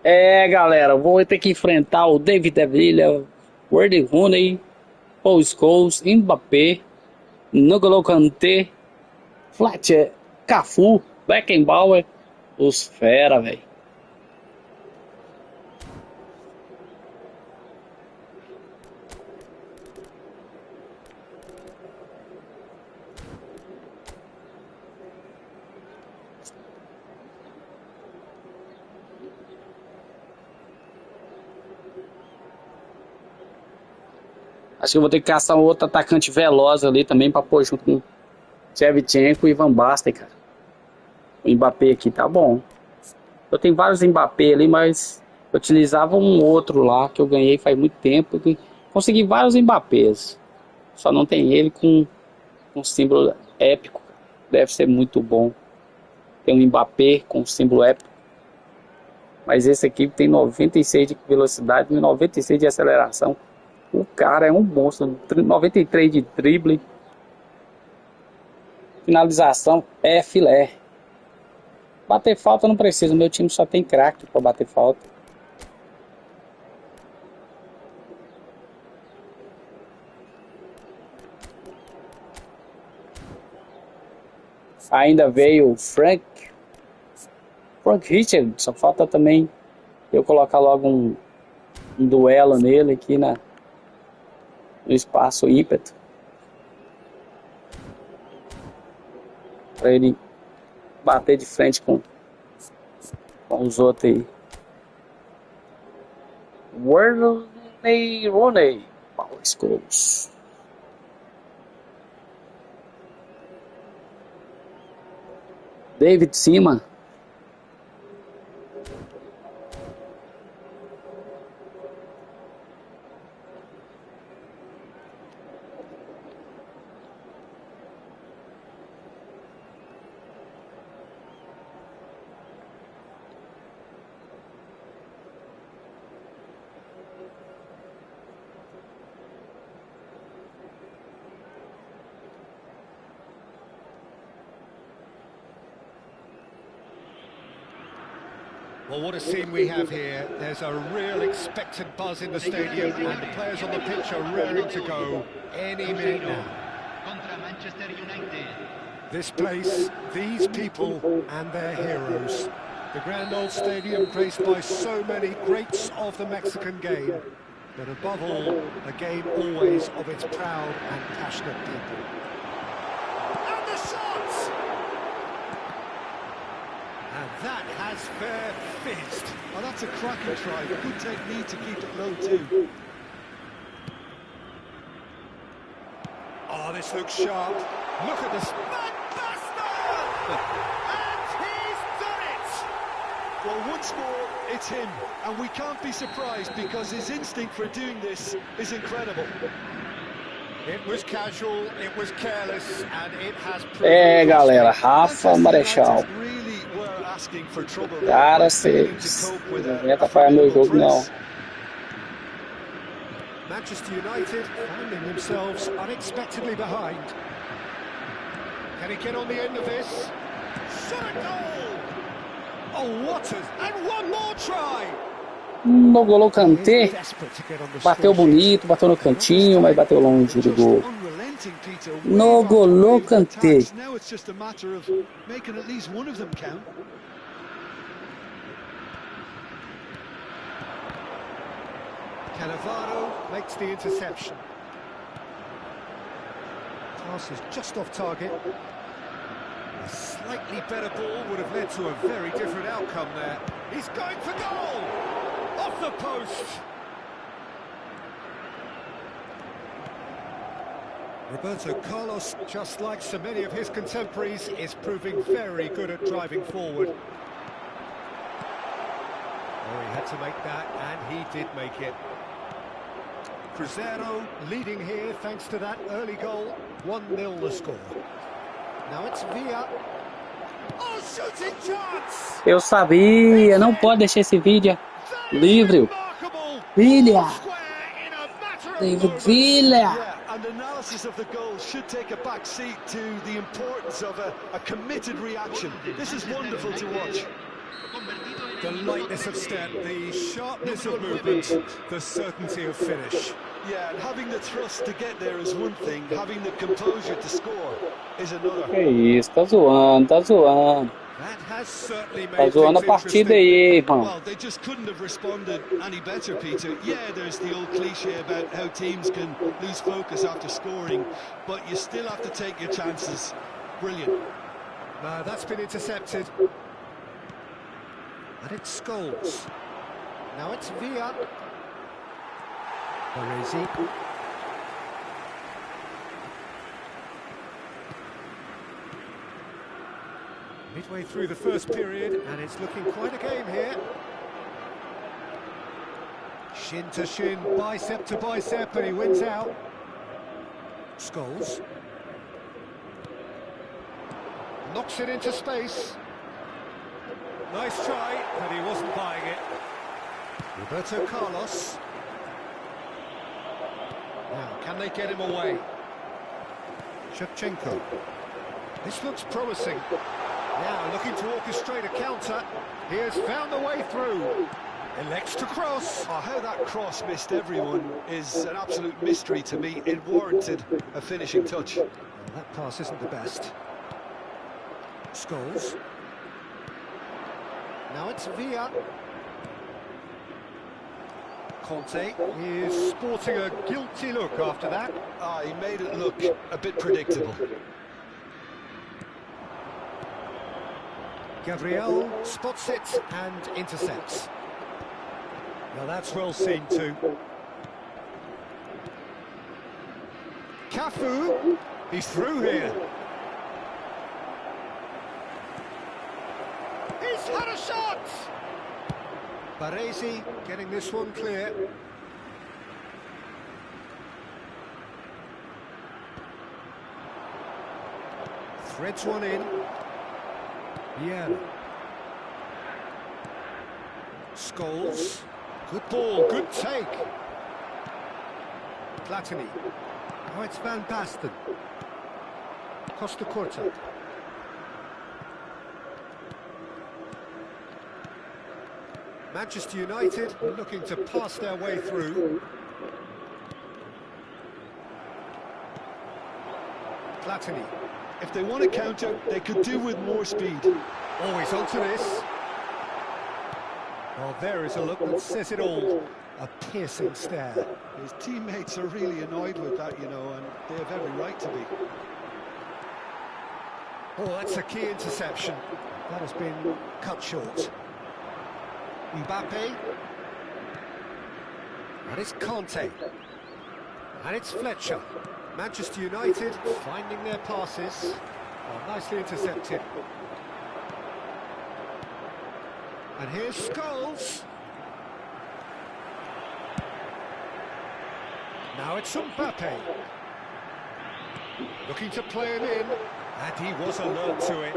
É, galera, vou ter que enfrentar o David De Villa, Wayne Rooney, Paul Scholes, Mbappé, N'Golo Kanté, Fletcher, Cafu, Beckenbauer, os fera, velho. Acho que eu vou ter que caçar um outro atacante veloz ali também para pôr junto com Shevchenko e Van Basten, cara. O Mbappé aqui tá bom. Eu tenho vários Mbappé ali, mas eu utilizava um outro lá que eu ganhei faz muito tempo. Consegui vários Mbappés. Só não tem ele com um símbolo épico. Deve ser muito bom. Tem um Mbappé com um símbolo épico. Mas esse aqui tem 96 de velocidade e 96 de aceleração. O cara é um monstro. 93 de drible. Finalização é filé. Bater falta não precisa. Meu time só tem craque para bater falta. Ainda veio o Frank Richard. Só falta também eu colocar logo um duelo nele aqui no espaço ímpeto. Para ele bater de frente com os outros aí. Wayne Rooney, Paul Scholes. David Seaman. Well, what a scene we have here. There's a real expectant buzz in the stadium, and the players on the pitch are raring to go any minute now. Contra Manchester United. This place, these people, and their heroes. The grand old stadium graced by so many greats of the Mexican game, but above all, a game always of its proud and passionate people. And the shots! And that has fair fizzed. Oh, that's a cracking try. Good technique to keep it low too. Oh, this looks sharp. Look at this. And he's done it! Well, once more, it's him. And we can't be surprised because his instinct for doing this is incredible. It was casual, it was careless, and it has Galera, Rafa Marechal. Really were asking for trouble. Cara, vocês não vem atrapalhar meu jogo, não. Manchester United finding themselves unexpectedly behind. Can he get on the end of this? Shot a goal! Oh, what a... And one more try! No gol, Kanté bateu bonito, bateu no cantinho, mas bateu longe do gol. No gol, Kanté. Now it's just a matter of making at least one of them count. Cannavaro makes the interception. Pass is just off target. A slightly better ball would have led to a very different outcome there. He's going for goal! Off the post! Roberto Carlos, just like so many of his contemporaries, is proving very good at driving forward. Oh, he had to make that, and he did make it. Crescer leading here thanks to that early goal. 1-0 the score. Now it's Villa. Oh, shooting chance! Eu sabia, não pode deixar esse vídeo livre. Villa. David Villa. Yeah, and analysis of the goal should take a back seat to the importance of a committed reaction. This is wonderful to watch. The lightness of step, the sharpness of movement, the certainty of finish. Yeah, and having the thrust to get there is one thing, having the composure to score is another. Que isso, tá zoando, tá zoando. That has certainly Tá made zoando a things partida interesting. aí, irmão. Well, they just couldn't have responded any better, Peter. Yeah, there's the old cliche about how teams can lose focus after scoring, but you still have to take your chances. Brilliant. No, that's been intercepted. And it's Scholes. Now it's Villa. Baresi. Midway through the first period, and it's looking quite a game here. Shin to shin, bicep to bicep, and he wins out. Scholes. Knocks it into space. Nice try, but he wasn't buying it. Roberto Carlos. Now, can they get him away? Shevchenko. This looks promising. Now, looking to orchestrate a counter. He has found the way through. Elects to cross. Oh, how that cross missed everyone is an absolute mystery to me. It warranted a finishing touch. Well, that pass isn't the best. Scholes. Now it's Villa. Conte is sporting a guilty look after that. He made it look a bit predictable. Gabriel spots it and intercepts. Now that's well seen too. Cafu, he's through here. He's had a shot! Baresi getting this one clear. Threads one in. Yeah. Scholes. Good ball, good take. Platini. Now it's Van Basten. Costa Corta. Manchester United looking to pass their way through. Platini. If they want to counter, they could do with more speed. Always onto this. Well, there is a look that says it all. A piercing stare. His teammates are really annoyed with that, you know, and they have every right to be. Oh, that's a key interception. That has been cut short. Mbappe. And it's Conte. And it's Fletcher. Manchester United finding their passes. Oh, nicely intercepted. And here's Scholes. Now it's Mbappe. Looking to play it in. And he was alert to it.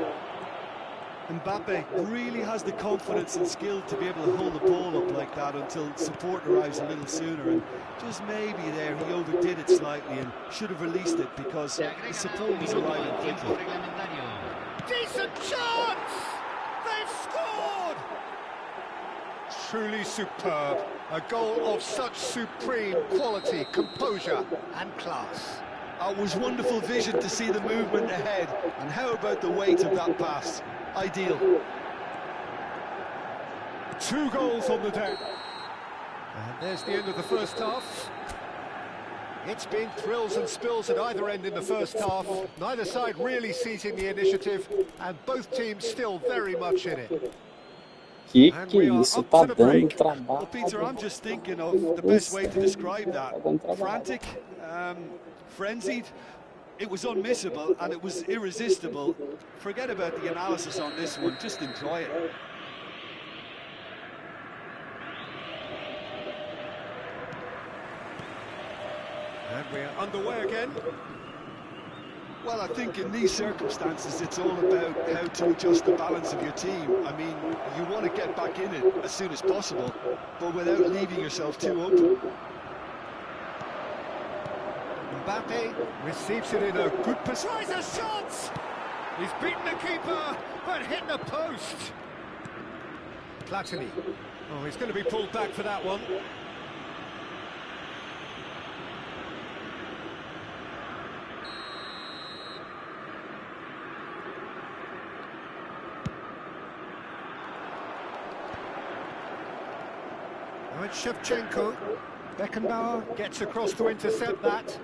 Mbappe really has the confidence and skill to be able to hold the ball up like that until support arrives a little sooner, and just maybe there he overdid it slightly and should have released it because the support was arriving quickly. Decent chance! They've scored! Truly superb. A goal of such supreme quality, composure and class. It was wonderful vision to see the movement ahead, and how about the weight of that pass? Ideal. 2 goals on the deck. And there's the end of the first half. It's been thrills and spills at either end in the first half. Neither side really seizing the initiative, and both teams still very much in it. Que isso, tá dando trabalho. Well, Peter, I'm just thinking of the best way to describe that. Frantic, frenzied. It was unmissable and it was irresistible. Forget about the analysis on this one, just enjoy it. And we're underway again. Well, I think in these circumstances it's all about how to adjust the balance of your team. I mean, you want to get back in it as soon as possible, but without leaving yourself too open. Mbappe receives it in a good position. Tries a shot! He's beaten the keeper, but hit the post. Platini. Oh, he's going to be pulled back for that one. Now it's Shevchenko. Beckenbauer gets across to intercept that.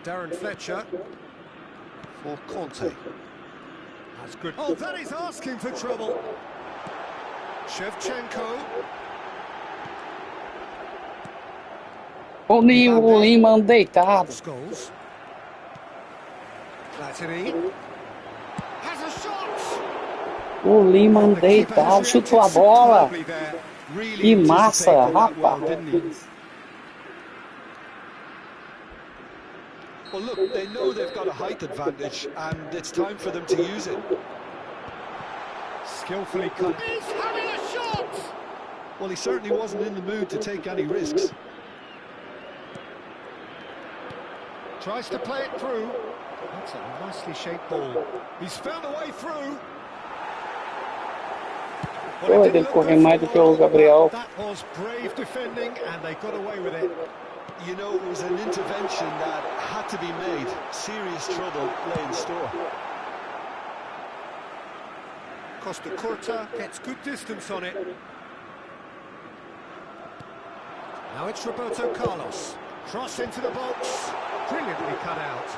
Darren Fletcher for Conte. That's good. Oh, that is asking for trouble. Shevchenko. O Lehmann deitado. Scholes. Platini. Has a shot. O Lehmann deitado, chutou a bola. Que massa, rapaz. Well, look, they know they've got a height advantage, and it's time for them to use it. Skillfully cut. He's having a shot! Well, he certainly wasn't in the mood to take any risks. Tries to play it through. That's a nicely shaped ball. He's found a way through. Pô, ele correr mais do que o Gabriel. That was brave defending, and they got away with it. You know, it was an intervention that had to be made. Serious trouble lay in store. Costa Curta gets good distance on it. Now it's Roberto Carlos. Cross into the box. Brilliantly cut out.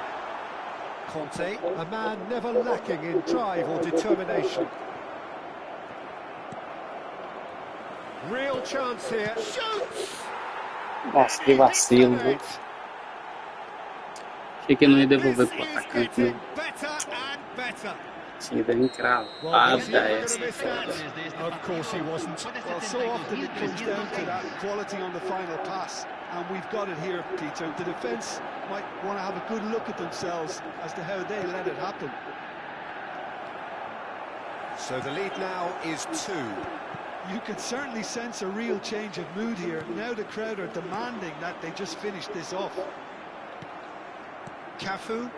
Conte, a man never lacking in drive or determination. Real chance here. Shoots! Nossa, que vacilo, viu? Achei que não ia devolver pro atacante, né? Tinha bem cravada essa. Of course he wasn't. Well, so often it comes down to that quality on the final pass, and we've got it here, Peter. The defence might want to have a good look at themselves as to how they let it happen. So the lead now is 2. You can certainly sense a real change of mood here. Now the crowd are demanding that they just finish this off. Cafu.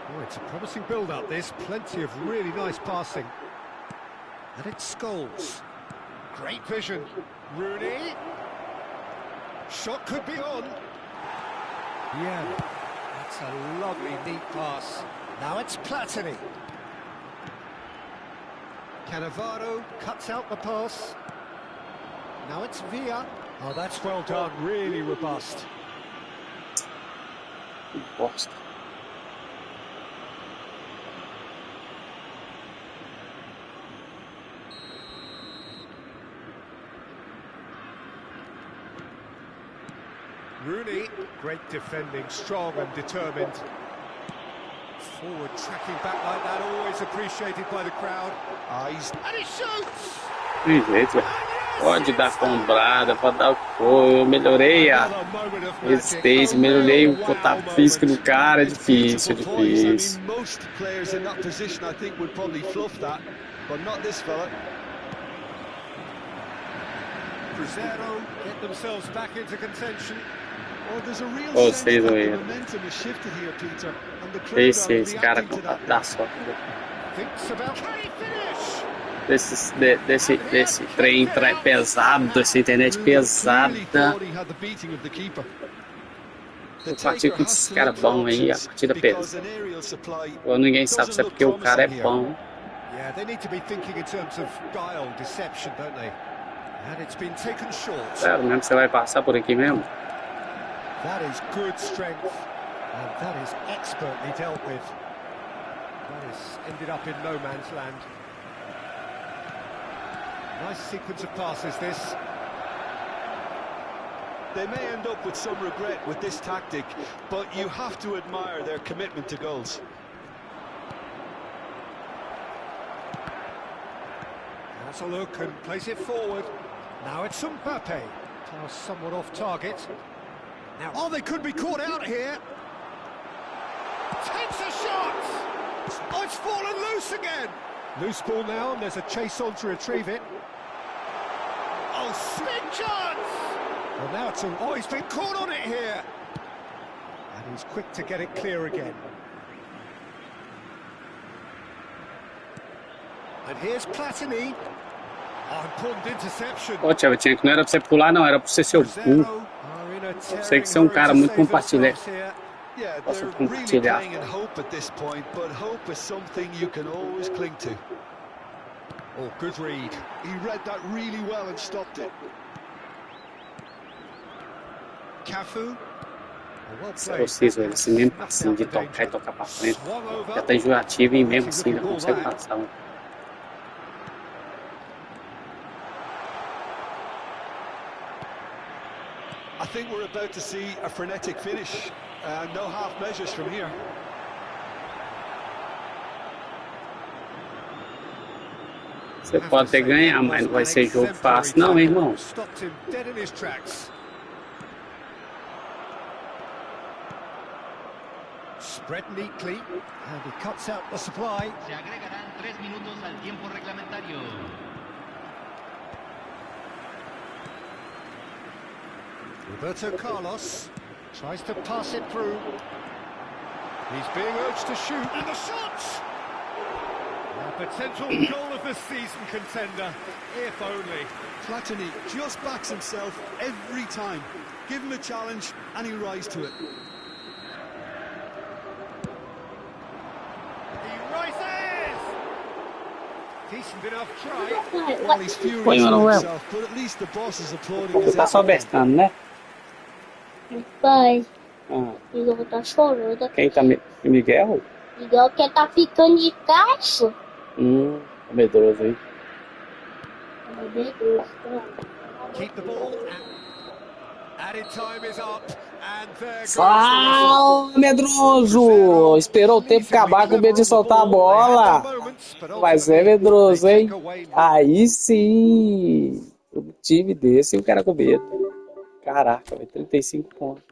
Oh, it's a promising build-up, this. Plenty of really nice passing. And it's Scholes. Great vision. Rooney. Shot could be on. Yeah, that's a lovely, neat pass. Now it's Platini. Cannavaro cuts out the pass. Now it's Villa. Oh, that's well done, really robust. Bosta. Rooney, great defending, strong and determined. Forward tracking back like that, always appreciated by the crowd. And he shoots! Tem jeito, pode dar comprada, pode dar o que for. Eu melhorei a resistência, melhorei o contato físico do cara. É difícil, difícil. Most players in that position, I think, would probably fluff that, but not this fella. Crescer get themselves back into contention. Well, there's a real sense Vocês that vão the ir. momentum has shifted here, Peter, and the crowd are Esse cara reacting to that. dá sorte. Thinks about can he finish? Desse trem pesado, dessa internet pesada. Eu parti com esses caras bons aí, a partida pesa. Ou ninguém sabe se é porque o cara é bom. Yeah, they need to be thinking in terms of guile, deception, don't they? And it's been taken short. Sério mesmo que você vai passar por aqui mesmo? That is good strength, and that is expertly dealt with. That has ended up in no man's land. Nice sequence of passes, this. They may end up with some regret with this tactic, but you have to admire their commitment to goals. That's a look and plays it forward. Now it's Mbappe. Pass somewhat off target. Now, oh, they could be caught out here. Takes a shot. Oh, it's fallen loose again. Loose ball now, and there's a chase on to retrieve it. Oh, big chance. Well, now it's a... Oh, he's been caught on it here. And he's quick to get it clear again. And here's Platini. Oh, important interception. Ô, Tchau, não era pra você pular, não, era pra você ser o burro. Você que você é um cara muito compartilhar. Yeah, Posso they're really compartilhar. playing in hope at this point, but hope is something you can always cling to. Oh, good read. He read that really well and stopped it. Cafu. Vocês, velho, assim mesmo assim de tocar e tocar pra frente. Já tá enjoativo e mesmo assim não consegue passar. I think we're about to see a frenetic finish. No half measures from here. Você pode até ganhar, mas não vai ser jogo fácil, não, hein, irmão. Stopped him dead in his tracks. Spread neatly, and he cuts out the supply. Se agregarán 3 minutos al tiempo reglamentario. Roberto Carlos tries to pass it through. He's being urged to shoot, and the shot! A potential goal of the season contender, if only. Platini just backs himself every time. Give him a challenge and he'll rise to it. He rises! Decent enough try. Well, he's furious Põe with o himself, but at least the boss is applauding Você his tá só effort. bestando, né? Pai, Ah, Miguel tá chorando. quem tá Miguel? Miguel quer tá ficando de caixa. Tá medroso, hein? Meu Deus. Keep the ball. Added time is up. And there goes the Fala, medroso! Esperou o tempo acabar com medo de soltar a bola. Mas é medroso, hein? Aí sim! Um time desse e o cara com medo. Caraca, velho, 35 pontos.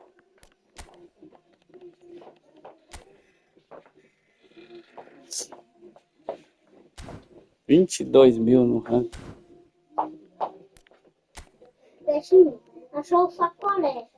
$22.000 no ranking. Deixa eu achou o sacolé.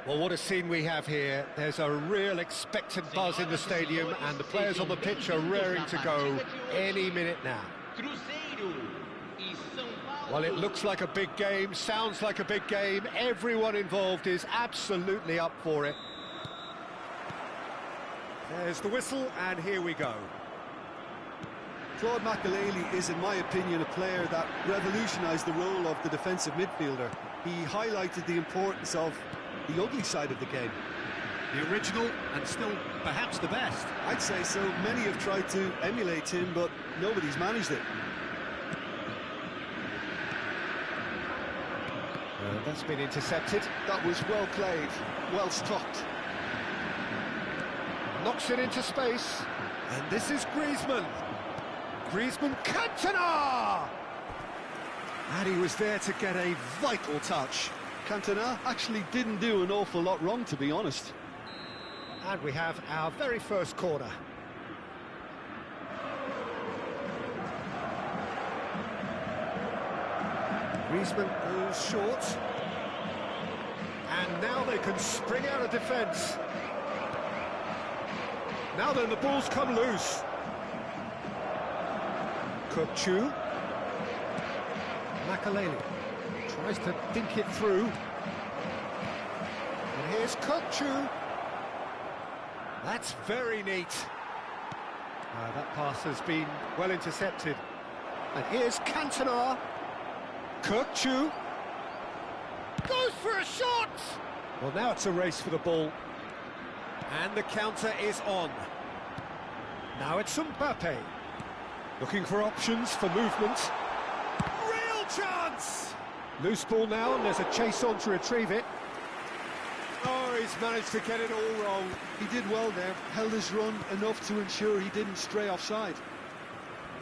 Well, what a scene we have here. There's a real expectant buzz in the stadium, and the players on the pitch are raring to go any minute now. Well, it looks like a big game, sounds like a big game. Everyone involved is absolutely up for it. There's the whistle, and here we go. Claude Makelele is, in my opinion, a player that revolutionised the role of the defensive midfielder. He highlighted the importance of the ugly side of the game. The original, and still perhaps the best. I'd say so. Many have tried to emulate him, but nobody's managed it. That's been intercepted. That was well played, well stopped. Knocks it into space, and this is Griezmann. Griezmann, Cantona! And he was there to get a vital touch. Cantona actually didn't do an awful lot wrong, to be honest. And we have our very first corner. Griezmann goes short. And now they can spring out of defence. Now then, the ball's come loose. Kökçü. Makelele tries to think it through. And here's Kökçü. That's very neat. That pass has been well intercepted. And here's Cantona. Kökçü goes for a shot. Well, now it's a race for the ball. And the counter is on. Now it's Mbappe. Looking for options for movement. Real chance! Loose ball now, and there's a chase on to retrieve it. Oh, he's managed to get it all wrong. He did well there, held his run enough to ensure he didn't stray offside.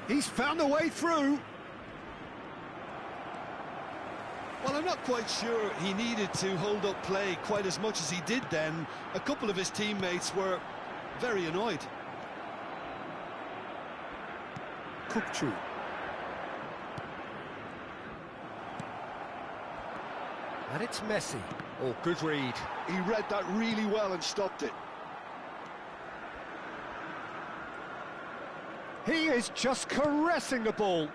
He's found a way through. Well, I'm not quite sure he needed to hold up play quite as much as he did then. A couple of his teammates were very annoyed. Kökçü. And it's Messi. Oh, good read. He read that really well and stopped it. He is just caressing the ball.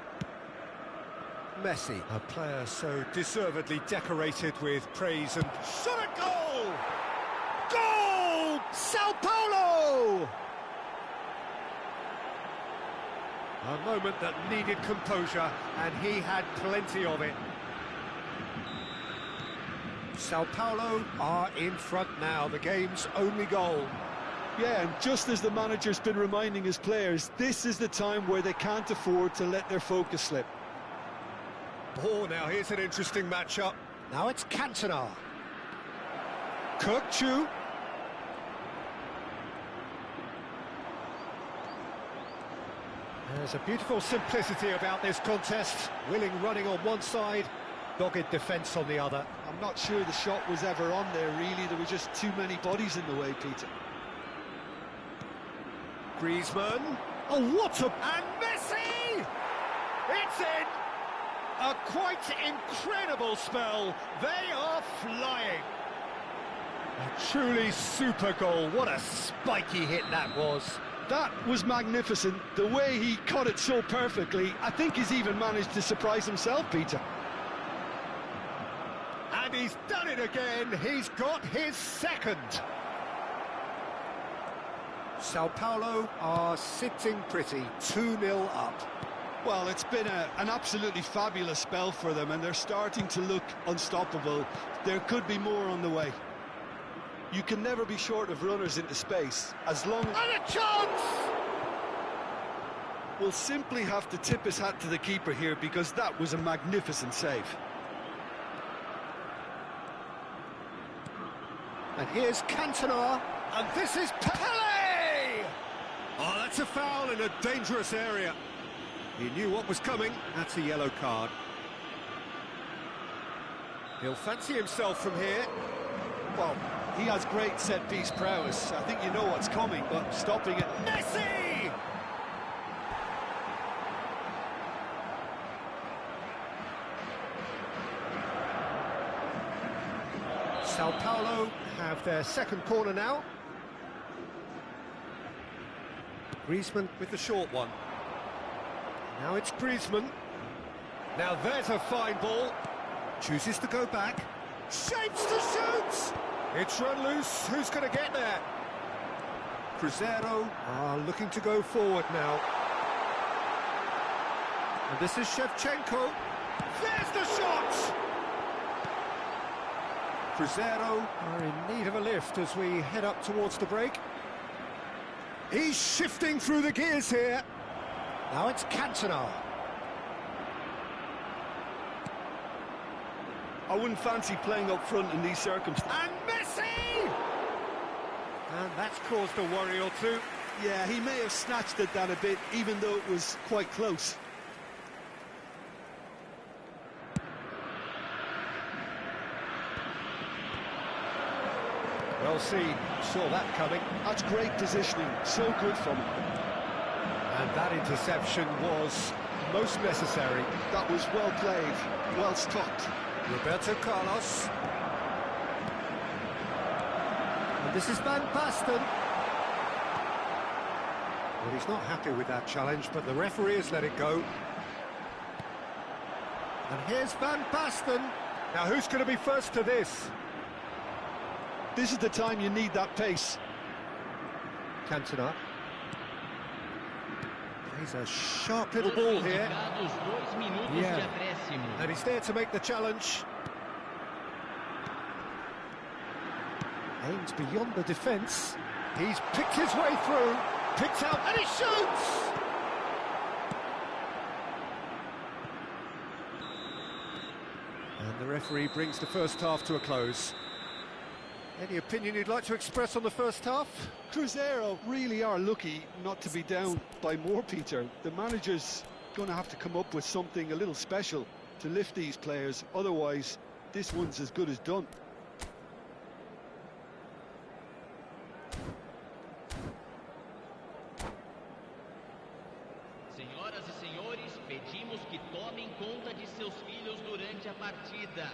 Messi, a player so deservedly decorated with praise, and shot a goal! Goal! Sao Paulo! A moment that needed composure, and he had plenty of it. Sao Paulo are in front now, the game's only goal. Yeah, and just as the manager's been reminding his players, this is the time where they can't afford to let their focus slip. Oh, now here's an interesting matchup. Now it's Cantona. Kökçü. There's a beautiful simplicity about this contest. Willing running on one side, dogged defence on the other. I'm not sure the shot was ever on there, really. There were just too many bodies in the way, Peter. Griezmann. Oh, what a... And Messi! It's in! A quite incredible spell. They are flying. A truly super goal. What a spiky hit that was. That was magnificent. The way he caught it so perfectly, I think he's even managed to surprise himself, Peter. And he's done it again. He's got his second. Sao Paulo are sitting pretty, 2-0 up. Well, it's been an absolutely fabulous spell for them, and they're starting to look unstoppable. There could be more on the way. You can never be short of runners into space, as long as... And a chance! We'll simply have to tip his hat to the keeper here, because that was a magnificent save. And here's Cantona, and this is Pele! Oh, that's a foul in a dangerous area. He knew what was coming. That's a yellow card. He'll fancy himself from here. Well, he has great set-piece prowess. I think you know what's coming, but stopping it... Messi! Sao Paulo have their second corner now. Griezmann with the short one. Now it's Griezmann. Now there's a fine ball. Chooses to go back. Shapes to shoot! It's run loose. Who's going to get there? Crescer are looking to go forward now. And this is Shevchenko. There's the shot! Crescer are in need of a lift as we head up towards the break. He's shifting through the gears here. Now it's Cantona. I wouldn't fancy playing up front in these circumstances. And Messi! And that's caused a worry or two. Yeah, he may have snatched it down a bit, even though it was quite close. Well seen, saw that coming. That's great positioning, so good from him. And that interception was most necessary. That was well played, well stopped. Roberto Carlos. And this is Van Basten. Well, he's not happy with that challenge, but the referee has let it go. And here's Van Basten. Now, who's going to be first to this? This is the time you need that pace. Cantona. Plays a sharp little ball here. Yeah. And he's there to make the challenge. Aims beyond the defence. He's picked his way through. Picks out and he shoots! And the referee brings the first half to a close. Any opinion you'd like to express on the first half? Cruzeiro really are lucky not to be down by more, Peter. The manager's going to have to come up with something a little special to lift these players, otherwise this one's as good as done. Senhoras e senhores, pedimos que tomem conta de seus filhos durante a partida.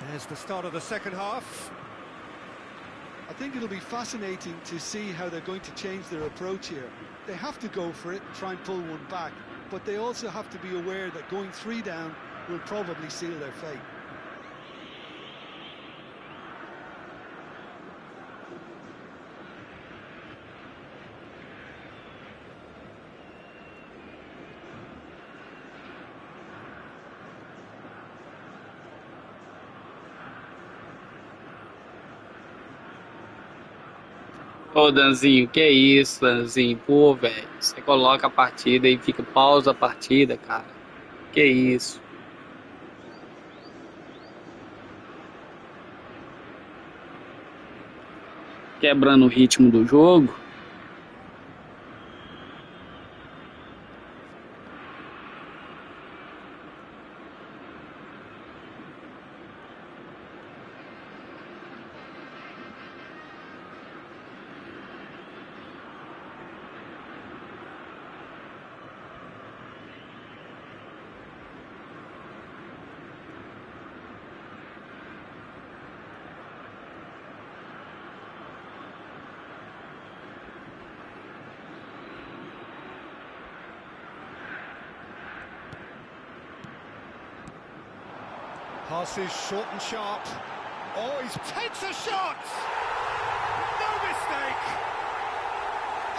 There's the start of the second half. I think it'll be fascinating to see how they're going to change their approach here. They have to go for it, try and pull one back, but they also have to be aware that going 3 down will probably seal their fate. Ô, Danzinho, que isso, Danzinho? Pô, velho, você coloca a partida e fica pausa a partida, cara. Que isso? Quebrando o ritmo do jogo. Passes short and sharp. Oh, he takes a shot! No mistake!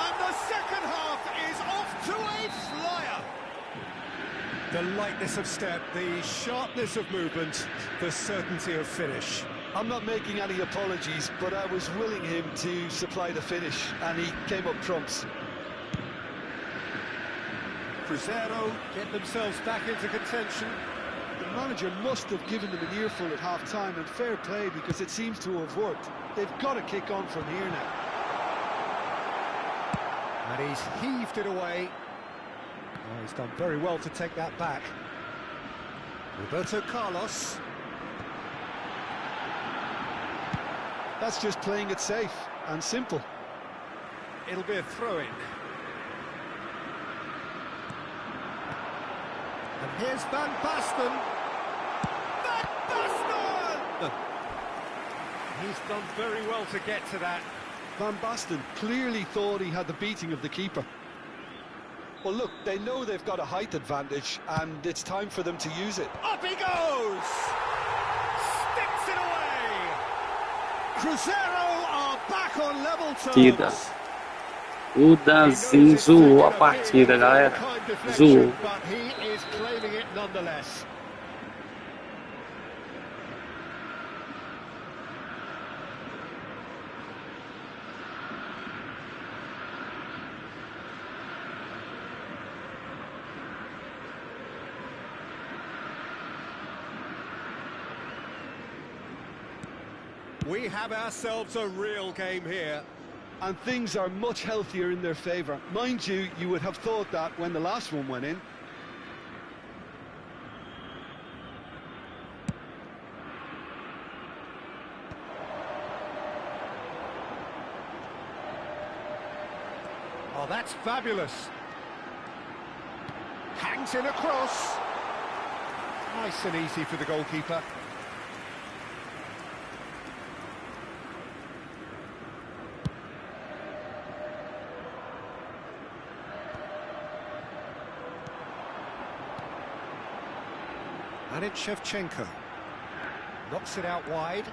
And the second half is off to a flyer. The lightness of step, the sharpness of movement, the certainty of finish. I'm not making any apologies, but I was willing him to supply the finish, and he came up trumps. Cruzeiro get themselves back into contention. The manager must have given them an earful at half-time, and fair play, because it seems to have worked. They've got to kick on from here now. And he's heaved it away. Oh, he's done very well to take that back. Roberto Carlos. That's just playing it safe and simple. It'll be a throw-in. And here's Van Basten. Van Basten! He's done very well to get to that. Van Basten clearly thought he had the beating of the keeper. Well, look, they know they've got a height advantage, and it's time for them to use it. Up he goes! Sticks it away! Cruzeiro are back on level terms. O Danzinho zoou a partida, galera. Zoou. But he is claiming it nonetheless. We have ourselves a real game here. And things are much healthier in their favour. Mind you, you would have thought that when the last one went in. Oh, that's fabulous. Hangs in across. Nice and easy for the goalkeeper. And it's Shevchenko. Knocks it out wide.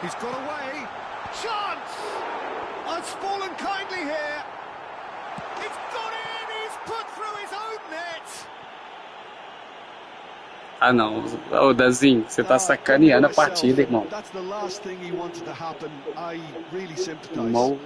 He's got away. Chance! It's fallen kindly here. It's got in! He's put through his own net! Ah, não. Ô, Danzinho, você tá sacaneando a partida, irmão. That's the last thing he wanted to happen. I really sympathize. Irmão.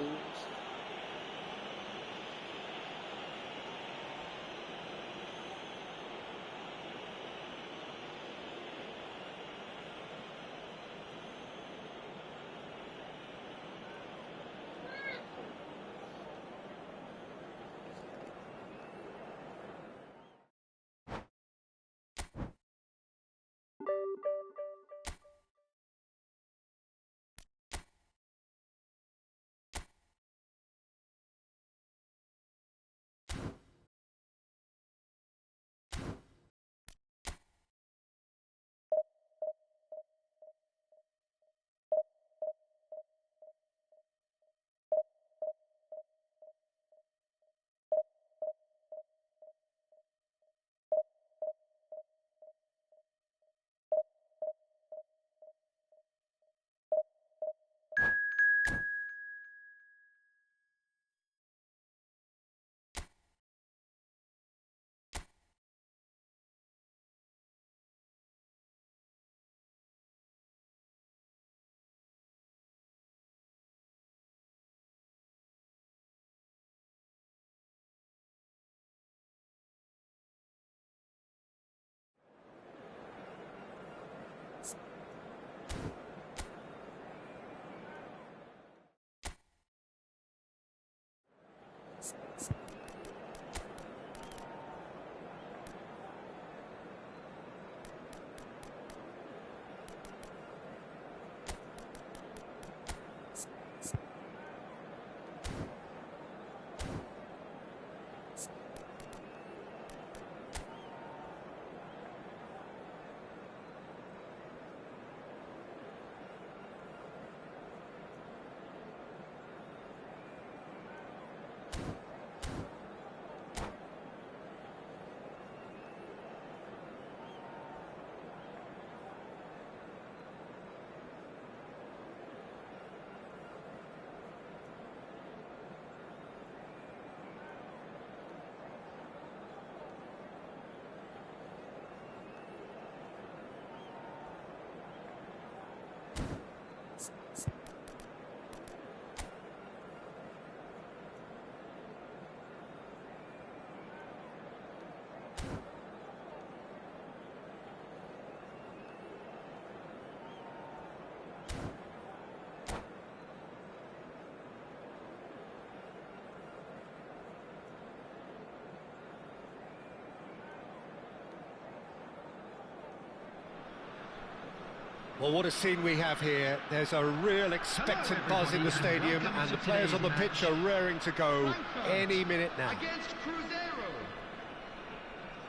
Well, what a scene we have here. There's a real expectant buzz in the stadium, and the players on the pitch are raring to go any minute now. Against Cruzeiro.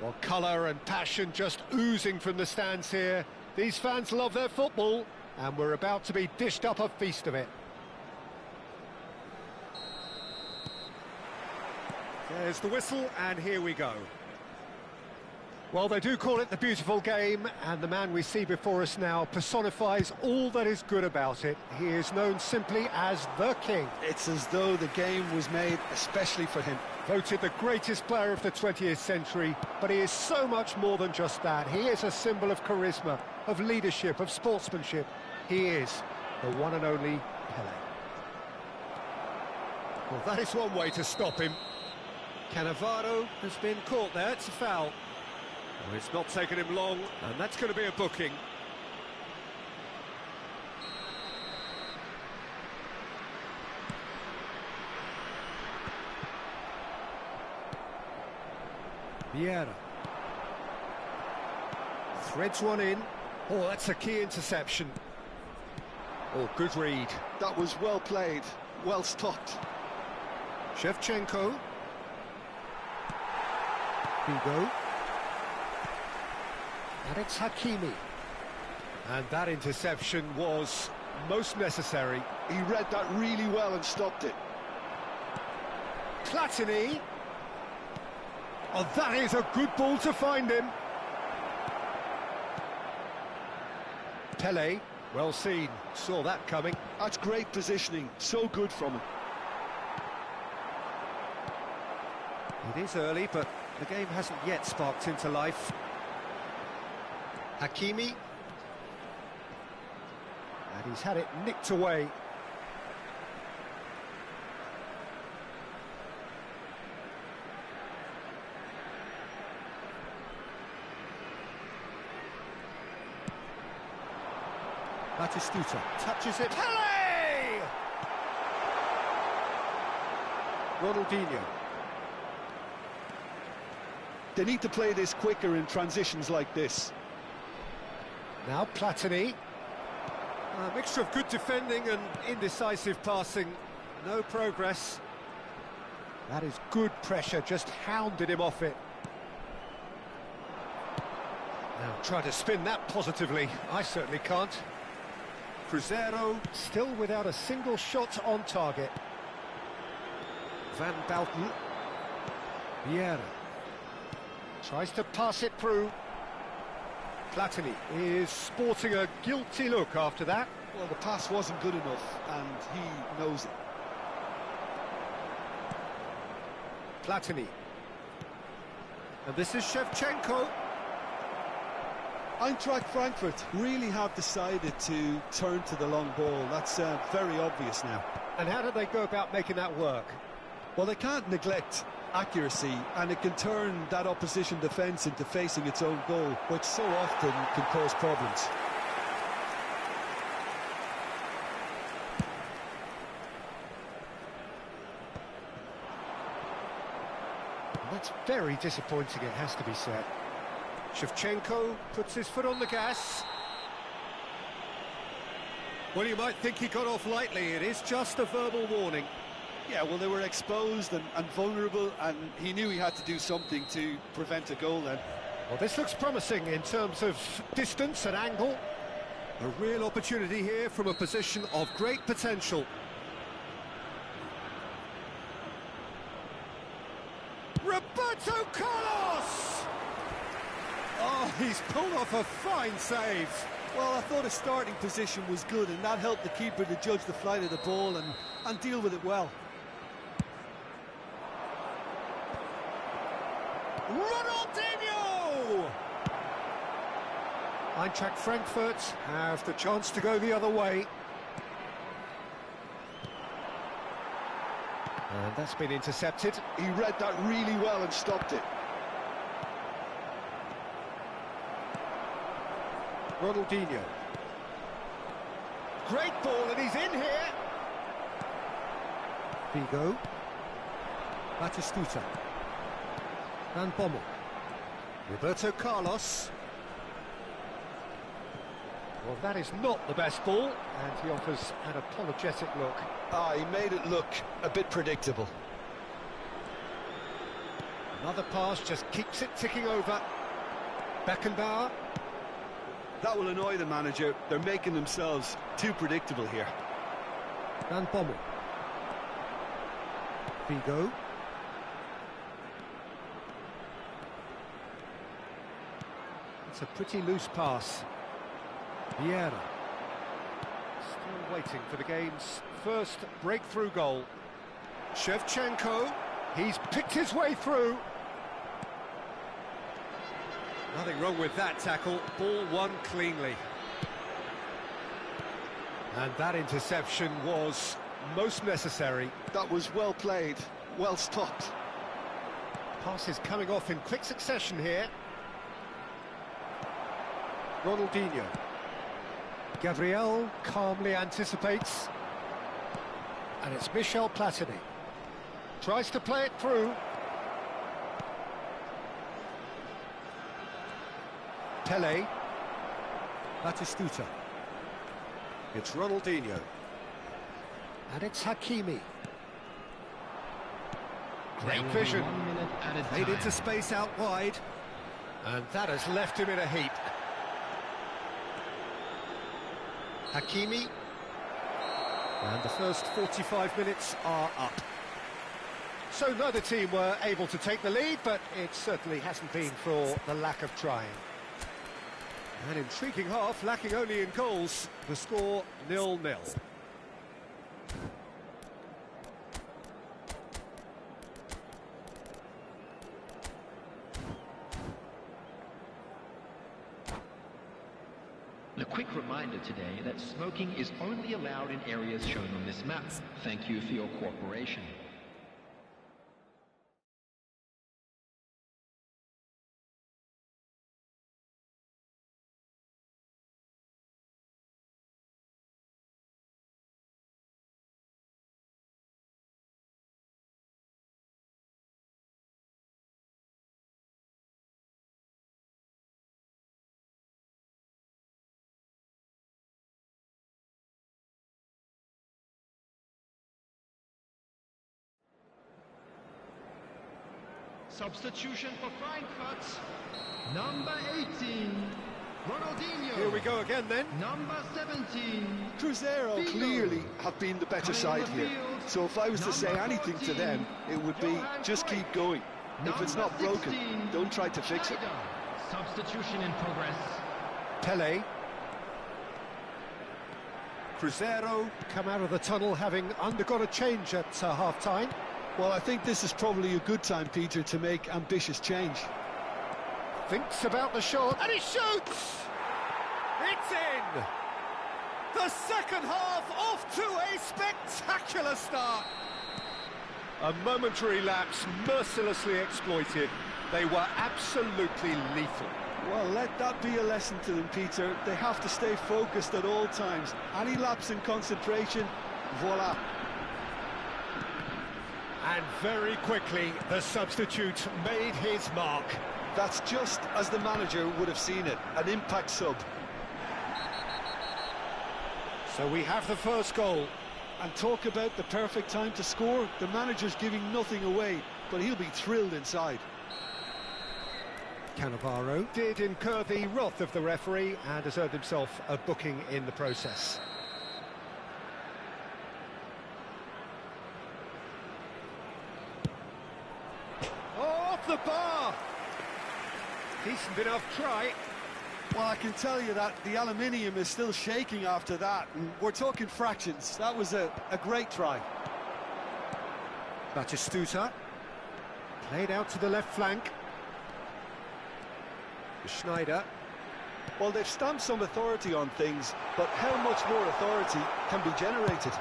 Well, colour and passion just oozing from the stands here. These fans love their football, and we're about to be dished up a feast of it. There's the whistle, and here we go. Well, they do call it the beautiful game, and the man we see before us now personifies all that is good about it. He is known simply as the King. It's as though the game was made especially for him. Voted the greatest player of the 20th century, but he is so much more than just that. He is a symbol of charisma, of leadership, of sportsmanship. He is the one and only Pelé. Well, that is one way to stop him. Cannavaro has been caught there. It's a foul. Well, it's not taken him long, and that's going to be a booking. Primeira. Threads one in. Oh, that's a key interception. Oh, good read. That was well played, well stopped. Shevchenko. Hugo. And it's Hakimi. And that interception was most necessary. He read that really well and stopped it. Platini. Oh, that is a good ball to find him. Pelé, well seen, saw that coming. That's great positioning, so good from him. It is early, but the game hasn't yet sparked into life. Hakimi. And he's had it nicked away. Batistuta touches it. Pelé! Ronaldinho. They need to play this quicker in transitions like this. Now Platini. A mixture of good defending and indecisive passing. No progress. That is good pressure, just hounded him off it. Now try to spin that positively. I certainly can't. Cruzeiro still without a single shot on target. Van Belten. Primeira. Tries to pass it through. Platini is sporting a guilty look after that. Well, the pass wasn't good enough, and he knows it. Platini. And this is Shevchenko. Eintracht Frankfurt really have decided to turn to the long ball. That's very obvious now. And how do they go about making that work? Well, they can't neglect accuracy, and it can turn that opposition defence into facing its own goal, which so often can cause problems. That's very disappointing, it has to be said. Shevchenko puts his foot on the gas. Well, you might think he got off lightly. It is just a verbal warning. Yeah, well, they were exposed and vulnerable, and he knew he had to do something to prevent a goal then. Well, this looks promising in terms of distance and angle. A real opportunity here from a position of great potential. Roberto Carlos! Oh, he's pulled off a fine save. Well, I thought his starting position was good, and that helped the keeper to judge the flight of the ball and deal with it well. Ronaldinho! Eintracht Frankfurt have the chance to go the other way. And that's been intercepted. He read that really well and stopped it. Ronaldinho. Great ball, and he's in here. Figo. Batistuta. Van Bommel. Roberto Carlos. Well, that is not the best ball, and he offers an apologetic look. He made it look a bit predictable. Another pass just keeps it ticking over. Beckenbauer. That will annoy the manager. They're making themselves too predictable here. Van Bommel. Figo. It's a pretty loose pass. Primeira. Still waiting for the game's first breakthrough goal. Shevchenko. He's picked his way through. Nothing wrong with that tackle. Ball won cleanly. And that interception was most necessary. That was well played, well stopped. Passes coming off in quick succession here. Ronaldinho. Gabriel calmly anticipates. And it's Michel Platini. Tries to play it through. Pele. Batistuta. It's Ronaldinho. And it's Hakimi. Great vision. Made into space out wide. And that has left him in a heap. Hakimi. And the first 45 minutes are up. So neither team were able to take the lead, but it certainly hasn't been for the lack of trying. An intriguing half, lacking only in goals. The score 0-0. A quick reminder today that smoking is only allowed in areas shown on this map. Thank you for your cooperation. Substitution for Frankfurt. Number 18, Ronaldinho. Here we go again then. Number 17, Cruzeiro Figo. clearly have been the better side here. So if I was to say anything to them, it would be just keep going. If it's not broken, don't try to fix it. Substitution in progress. Pele. Cruzeiro come out of the tunnel having undergone a change at half-time. Well, I think this is probably a good time, Peter, to make ambitious change. Thinks about the shot, and he shoots! It's in! The second half off to a spectacular start! A momentary lapse mercilessly exploited. They were absolutely lethal. Well, let that be a lesson to them, Peter. They have to stay focused at all times. Any lapse in concentration, voila. And very quickly, the substitute made his mark. That's just as the manager would have seen it, an impact sub. So we have the first goal. And talk about the perfect time to score. The manager's giving nothing away, but he'll be thrilled inside. Cannavaro did incur the wrath of the referee and has earned himself a booking in the process. Oh, off the bar! Decent enough try. Well, I can tell you that the aluminium is still shaking after that. And we're talking fractions. That was a great try. Batistuta played out to the left flank. Schneider. Well, they've stamped some authority on things, but how much more authority can be generated?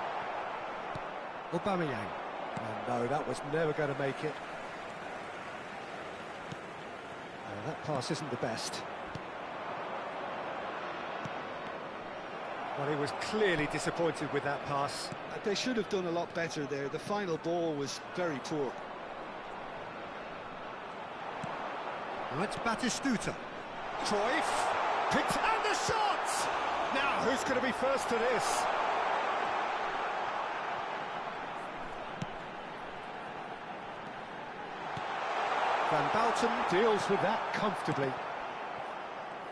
Aubameyang. Oh, no, that was never going to make it. That pass isn't the best. Well, he was clearly disappointed with that pass. They should have done a lot better there. The final ball was very poor. Now it's Batistuta. Cruyff. Picked and the shot! Now, who's going to be first to this? Van Bauten deals with that comfortably.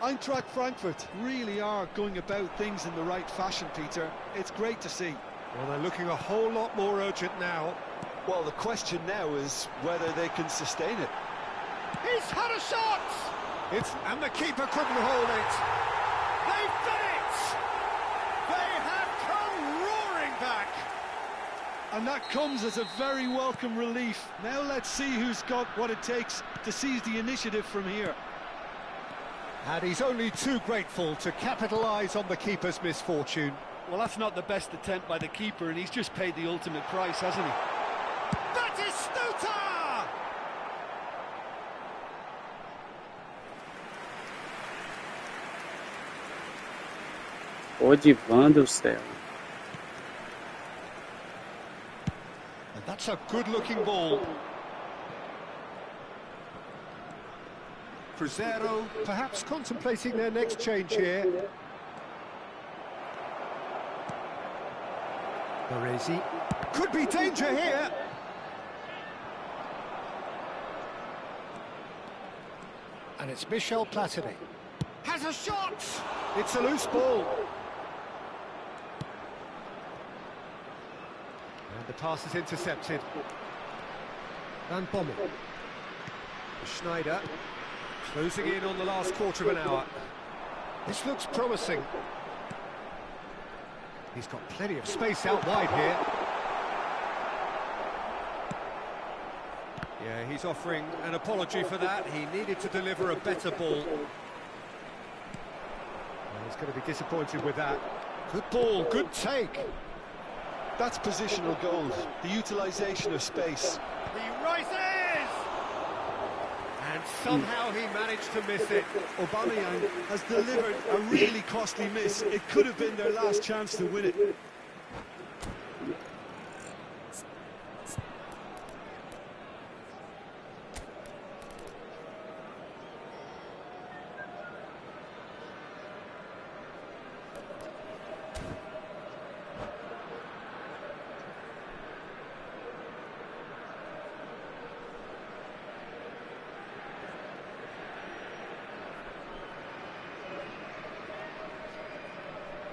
Eintracht Frankfurt really are going about things in the right fashion, Peter. It's great to see. Well, they're looking a whole lot more urgent now. Well, the question now is whether they can sustain it. He's had a shot! And the keeper couldn't hold it. They've done it! They have come roaring back! And that comes as a very welcome relief. Now let's see who's got what it takes to seize the initiative from here. And he's only too grateful to capitalise on the keeper's misfortune. Well, that's not the best attempt by the keeper, and he's just paid the ultimate price, hasn't he? Batistuta! Ô, divã do céu. And that's a good-looking ball. Crescer, perhaps contemplating their next change here. Baresi. Could be danger here. And it's Michel Platini. Has a shot! It's a loose ball. And the pass is intercepted. Van Bommel. Schneider. Closing in on the last quarter of an hour. This looks promising. He's got plenty of space out wide here. Yeah, he's offering an apology for that. He needed to deliver a better ball. Well, he's going to be disappointed with that. Good ball, good take. That's positional goals, the utilisation of space. He rises! And somehow he managed to miss it. Aubameyang has delivered a really costly miss. It could have been their last chance to win it.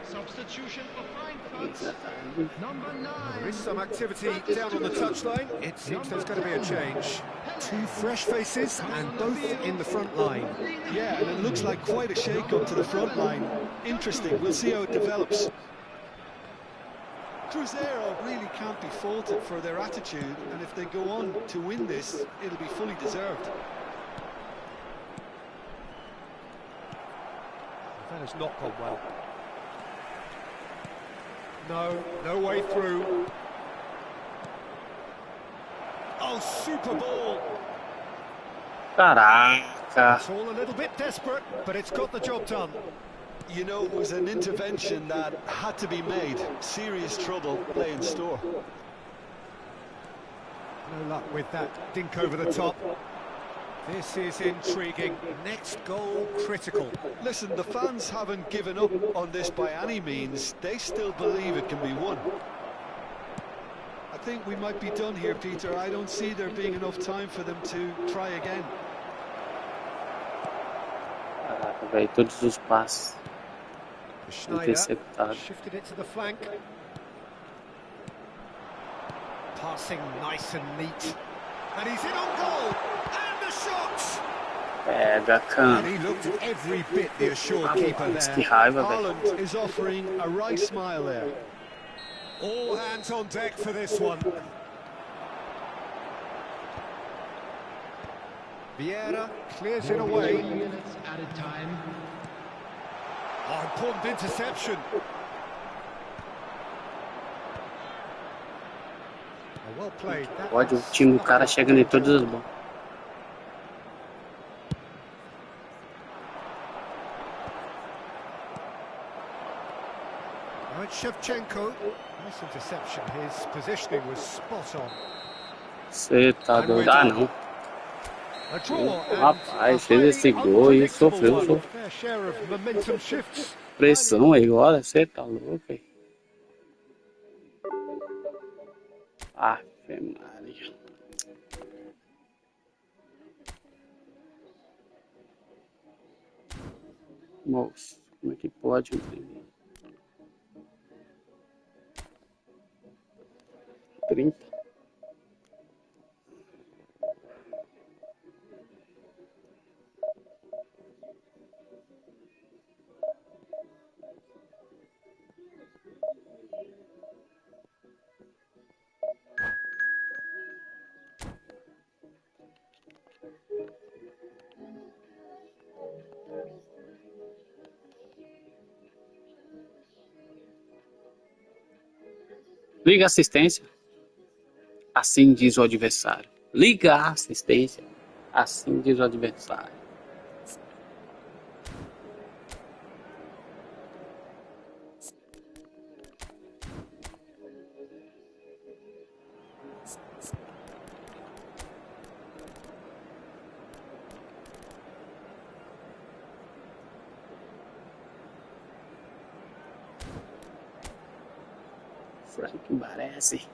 Substitution for Frankfurt. Number 9. There is some activity down on the touchline. It seems there's going to be a change. Two fresh faces and both in the front line. Yeah, and it looks like quite a shake-up to the front line. Interesting, we'll see how it develops. Cruzeiro really can't be faulted for their attitude, and if they go on to win this, it'll be fully deserved. That has not gone well. No way through. Oh, super ball. Caraca. It's all a little bit desperate, but it's got the job done. You know, it was an intervention that had to be made. Serious trouble lay in store. No luck with that dink over the top. This is intriguing. Next goal critical. Listen, the fans haven't given up on this by any means. They still believe it can be won. I think we might be done here, Peter. I don't see there being enough time for them to try again. Caraca, velho, todos os passes Schneider interceptados. shifted it to the flank. Passing nice and neat. And he's in on goal. And the shot! Pega, And can. he looked every bit the assured keeper Que there. raiva, velho. Haaland is offering a wry smile there. All hands on deck for this one. Vieira clears it away. 3 minutes added time. Oh, important interception. Oh, well played. That Pode, o was time do cara chega em todas as bolas. Right, Shevchenko. Nice interception. His positioning was spot on. Você tá doido? Ah, não. A draw and Rapaz, a fez esse highly gol e unpredictable sofreu. one. Fair share of momentum shifts. Pressão aí agora, você tá louco, velho. Ave Maria. Moço, como é que pode imprimir? 30. Liga a assistência. Assim diz o adversário. Liga a assistência. Assim diz o adversário. Frank parece.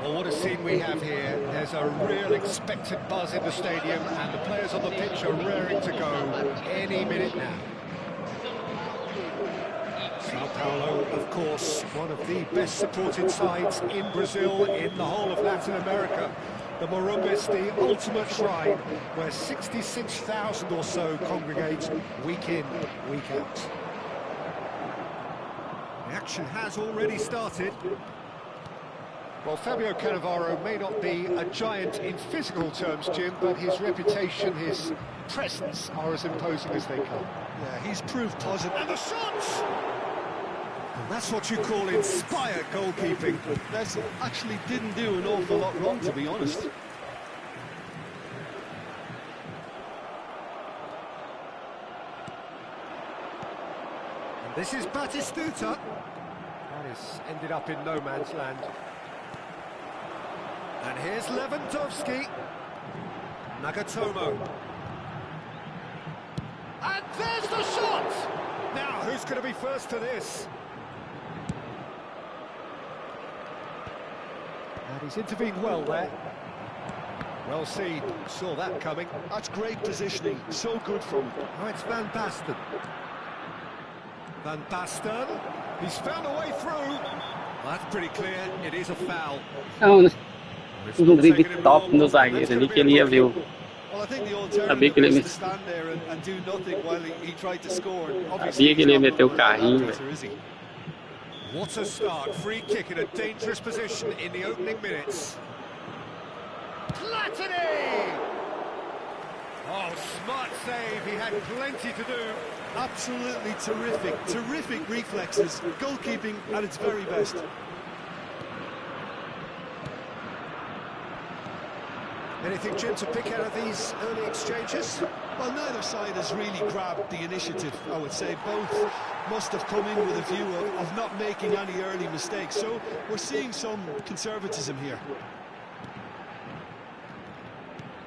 Well, what a scene we have here. There's a real expected buzz in the stadium and the players on the pitch are raring to go any minute now. Sao Paulo, of course, one of the best supported sides in Brazil, in the whole of Latin America. The Morumbas, the ultimate shrine, where 66,000 or so congregate week in, week out. The action has already started. Well, Fabio Cannavaro may not be a giant in physical terms, Jim, but his reputation, his presence are as imposing as they come. Yeah, he's proved positive. And the shots! And that's what you call inspired goalkeeping. That actually didn't do an awful lot wrong, to be honest. And this is Batistuta. That has ended up in no man's land. And here's Lewandowski. Nagatomo. And there's the shot! Now, who's going to be first to this? And he's intervened well there. Well seen, saw that coming. That's great positioning, so good from him. Oh, it's Van Basten. Van Basten, he's found a way through. Well, that's pretty clear, it is a foul. Não, né? Um drible top no zagueiro ali que ele ia ver. Well, I think the Sabia que ele alternative ia was to stand there and do nothing while he tried to score. Sabia que ele ia meter o carrinho, velho. What a start, free kick in a dangerous position in the opening minutes. Platini! Oh, smart save, he had plenty to do. Absolutely terrific reflexes, goalkeeping at its very best. Anything, Jim, to pick out of these early exchanges? Well, neither side has really grabbed the initiative, I would say. Both must have come in with a view of not making any early mistakes, so we're seeing some conservatism here.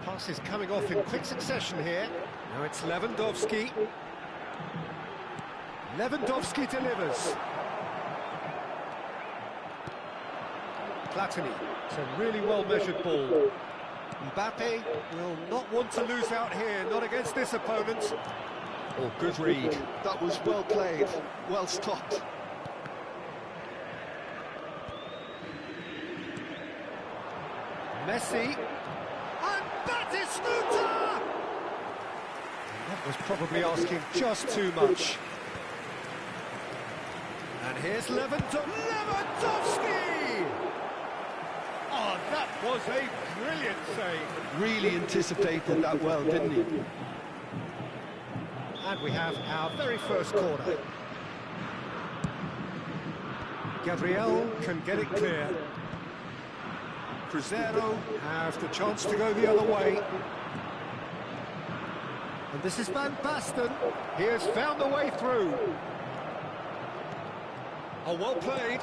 Passes coming off in quick succession here. Now it's Lewandowski. Lewandowski delivers. Platini. It's a really well-measured ball. Mbappe will not want to lose out here, not against this opponent. Oh, good read. That was well played, well stopped. Messi. And Batistuta! That was probably asking just too much. And here's Lewandowski! Oh, that was a brilliant save. Really anticipated that well, didn't he? And we have our very first corner. Gabriel can get it clear. Crescer have the chance to go the other way. And this is Van Basten. He has found the way through. Oh, well played.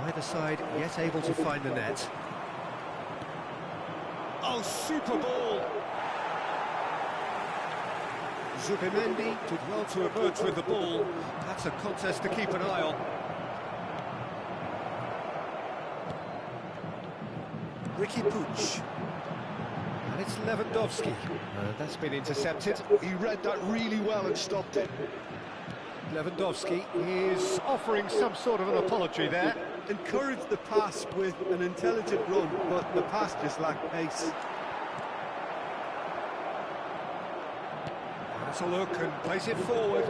Neither side yet able to find the net. Oh, super ball. Zubimendi did well to emerge with the ball. That's a contest to keep an eye on. Ricky Puig. And it's Lewandowski. That's been intercepted. He read that really well and stopped it. Lewandowski is offering some sort of an apology there. Encouraged the pass with an intelligent run, but the pass just lacked pace. Has a look and plays it forward.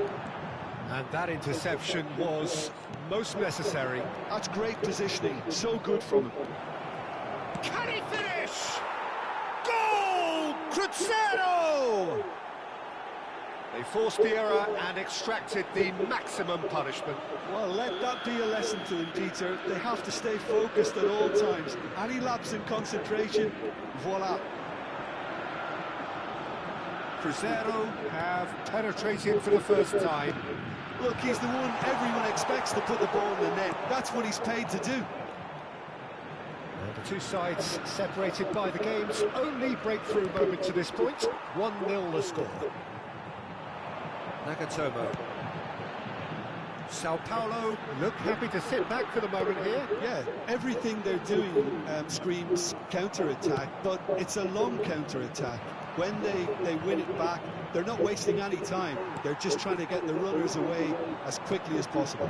And that interception was most necessary. That's great positioning, so good from him. Can he finish? Goal! Crescer! They forced the error and extracted the maximum punishment. Well, let that be a lesson to them, Peter. They have to stay focused at all times. Any lapse in concentration, voila. Crescer have penetrated for the first time. Look, he's the one everyone expects to put the ball in the net. That's what he's paid to do. And the two sides separated by the game's only breakthrough moment to this point. 1-0 the score. Nagatomo. Sao Paulo look happy to sit back for the moment here. Yeah, everything they're doing screams counter-attack, but it's a long counter-attack. When they win it back, they're not wasting any time. They're just trying to get the runners away as quickly as possible.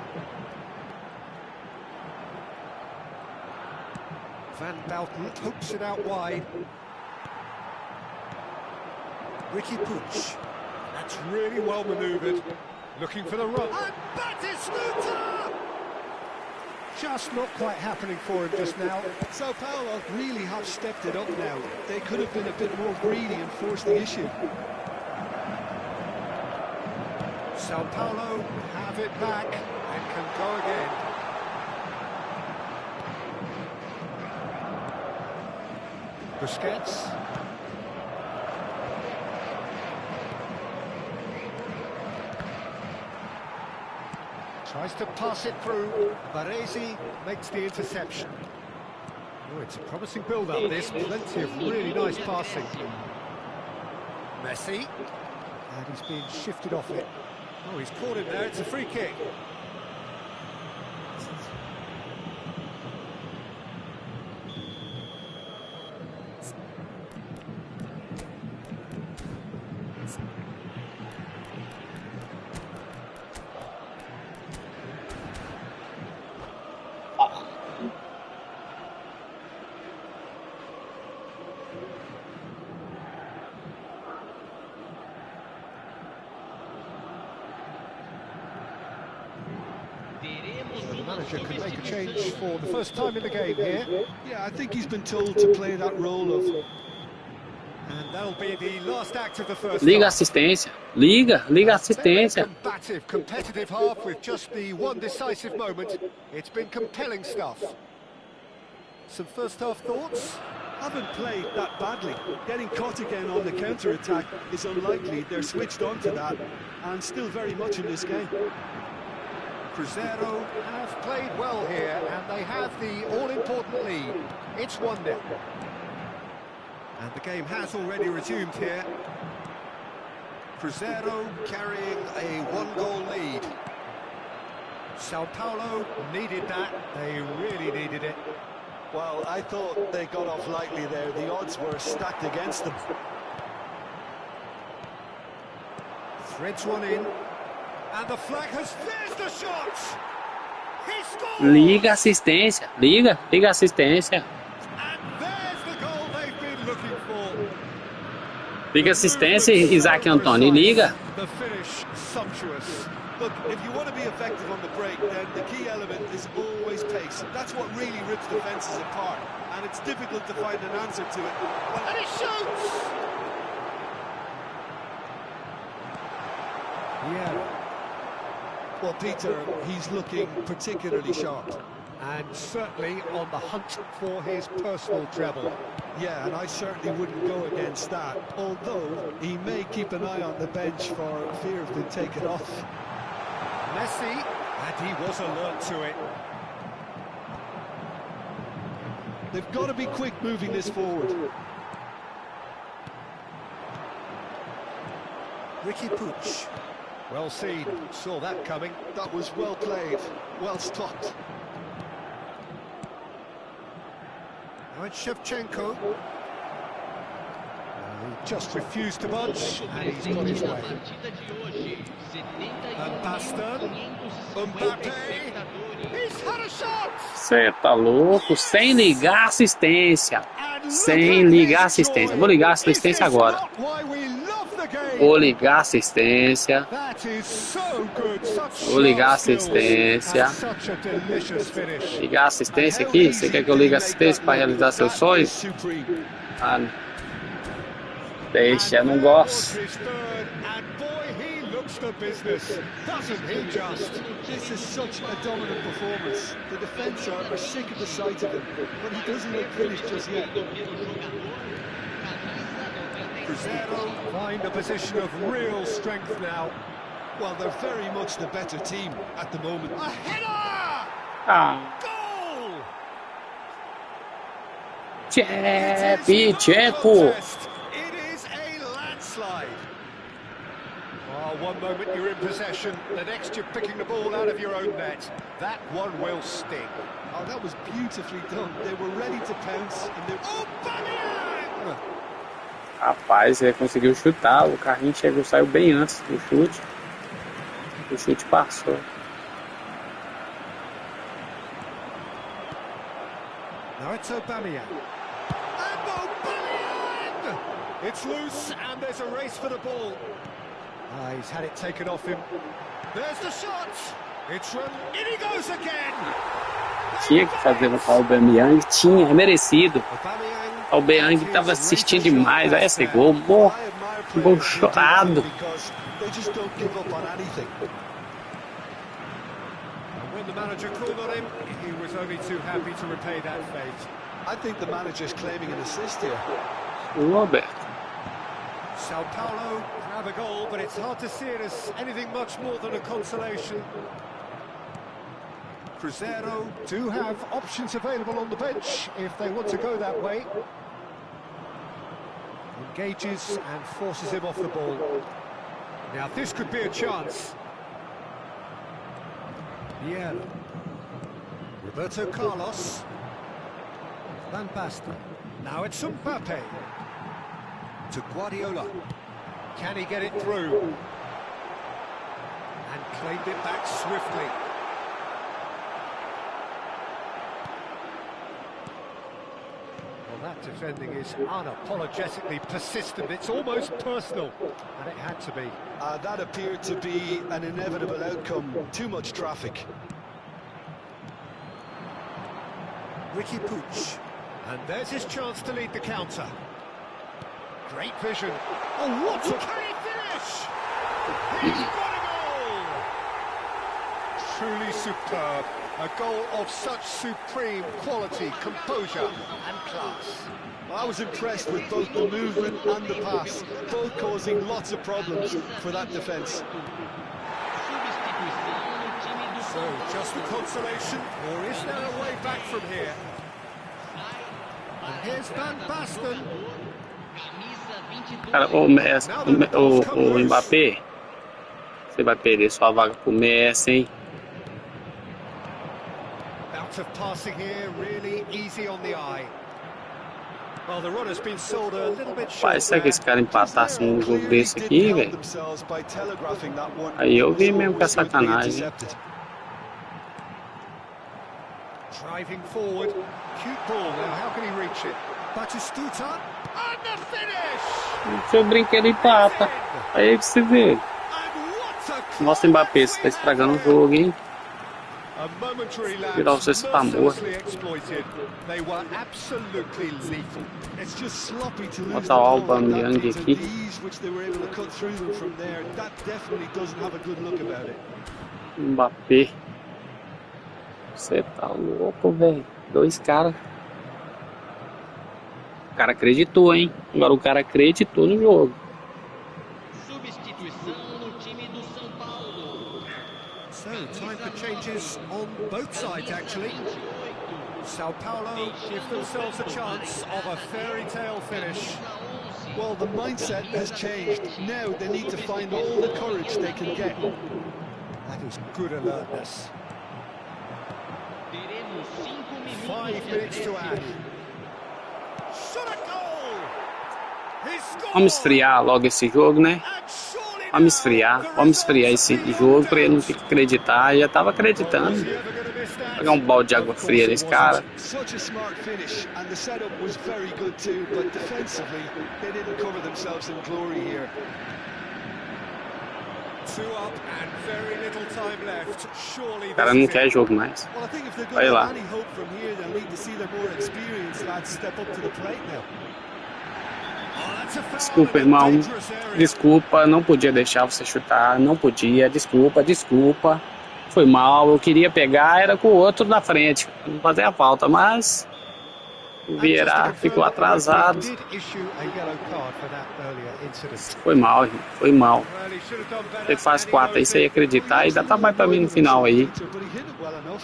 Van Bouten hooks it out wide. Ricky Puig. That's really well manoeuvred. Looking for the run. And Batistuta! Just not quite happening for him just now. Sao Paulo really have stepped it up now. They could have been a bit more greedy and forced the issue. Sao Paulo have it back and can go again. Busquets. Tries to pass it through. Baresi makes the interception. Oh, it's a promising build-up, this. Plenty of really nice passing. Messi. And he's being shifted off it. Oh, he's caught him there. It's a free kick. manager could make a change for the first time in the game here. Yeah, I think he's been told to play that role of... And that'll be the last act of the first Liga half. assistência. Liga assistência. Combative, competitive half with just the one decisive moment. It's been compelling stuff. Some first half thoughts? Haven't played that badly. Getting caught again on the counter-attack is unlikely. They're switched on to that and still very much in this game. Crescer have played well here and they have the all-important lead. It's 1-0. And the game has already resumed here. Crescer carrying a one-goal lead. Sao Paulo needed that. They really needed it. Well, I thought they got off lightly there. The odds were stacked against them. Threads one in. And the flag has... There's the shot! He scores! Liga assistência. Liga assistência. And there's the goal they've been looking for. Liga assistência, Isaac Antoni. Liga. The finish sumptuous. Look, if you want to be effective on the break, then the key element is always pace. That's what really rips defences apart. And it's difficult to find an answer to it. And he shoots! Yeah. Well, Peter, he's looking particularly sharp. And certainly on the hunt for his personal treble. Yeah, and I certainly wouldn't go against that. Although, he may keep an eye on the bench for fear of being taken off. Messi, and he was alert to it. They've got to be quick moving this forward. Ricky Puig. Well seen, saw that coming. That was well played, well stopped. Now it's Shevchenko. He just refused to budge, and he's got his way. Mbappe, he's had a shot! Cê tá louco, sem ligar assistência. Sem ligar assistência. Vou ligar a assistência agora. Vou ligar a assistência. Vou ligar a assistência. Ligar a assistência aqui? Você quer que eu ligue a assistência para realizar seus sonhos? Ah, deixa, não gosto. The business, doesn't he just? This is such a dominant performance. The defence are sick of the sight of him, but he doesn't look finished just yet. Crescer find a position of real strength now. Well, they're very much the better team at the moment. A header! Ah. Goal! Tcheco! It is a landslide. Oh, one moment you're in possession, the next you're picking the ball out of your own net. That one will sting. Oh, that was beautifully done. They were ready to pounce. And they... Oh, Bamian! Rapaz, ele conseguiu chutar. O carrinho saiu bem antes do chute. O chute passou. Now it's Aubameyang. And Aubameyang! It's loose and there's a race for the ball. He's had it taken off him. There's the shot. It's run. In he goes again. Tinha que fazer no Aubameyang, tinha, é merecido. Aubameyang estava assistindo demais a esse gol, gol chorado. When the manager called on him, he was only too happy to repay that fate. I think the manager's claiming an assist here. Robert. Sao Paulo have a goal, but it's hard to see it as anything much more than a consolation. Crescer do have options available on the bench if they want to go that way. Engages and forces him off the ball. Now this could be a chance. Yeah. Roberto Carlos. Van Basten. Now it's Mbappe. To Guardiola. Can he get it through? And claimed it back swiftly. Well, that defending is unapologetically persistent. It's almost personal, and it had to be. That appeared to be an inevitable outcome. Too much traffic. Ricky Puig. And there's his chance to lead the counter. Great vision. Oh, what a... Can he finish? He's got a goal! Truly superb. A goal of such supreme quality, composure and class. I was impressed with both the movement and the pass, both causing lots of problems for that defence. So, just the consolation, or is there a way back from here? And here's Van Basten. Cara, o Mbappé, você vai perder sua vaga pro Messi, hein? Bout of passing here, really easy on the eye. Well, the run has been sold a little bit short. Será que esse cara empatasse num jogo desse aqui, velho? Aí eu vi mesmo que é sacanagem. Driving forward, cute ball. Now, how can he reach it? Batistuta, and the finish! Seu brinquedo empata. Aí que você vê. Nossa, Mbappé, você tá estragando o jogo, hein? Virar você se tá morto. Botar o Aubameyang aqui. Mbappé. Você tá louco, velho. Dois caras. O cara acreditou, hein? Agora o cara acreditou no jogo. Substituição no time do São Paulo. So, time for changes on both sides, actually. Sao Paulo give themselves a chance of a fairy tale finish. Well, the mindset has changed. Now they need to find all the courage they can get. That is good alertness. Teremos 5 5 minutes to add. Shot a goal! He scored! Vamos esfriar logo esse jogo, né? And surely Vamos esfriar esse jogo pra ele não ter que acreditar. Já tava acreditando. is he ever going to miss that? Pegar um balde de água fria desse cara. Such a smart finish, and the setup was very good too, but defensively, they didn't cover themselves in glory here. 2 up and very little time left. Surely O cara this não is quer it. jogo mais. Well, I think if they're Olha going to lá. have any hope from here, they'll need to see their more experienced lads step up to the plate now. Oh, that's a foul Desculpa, in a irmão. dangerous area. Desculpa, não podia deixar você chutar. Não podia. Desculpa. Foi mal. Eu queria pegar, era com o outro na frente. Não fazer a falta, mas o Vieira ficou atrasado. Did issue a yellow card for that earlier incident. Foi mal, irmão. Foi mal. Well, he should have done better. Você faz 4 aí, você ia acreditar e dá trabalho pra mim no final aí. But he hit it well enough.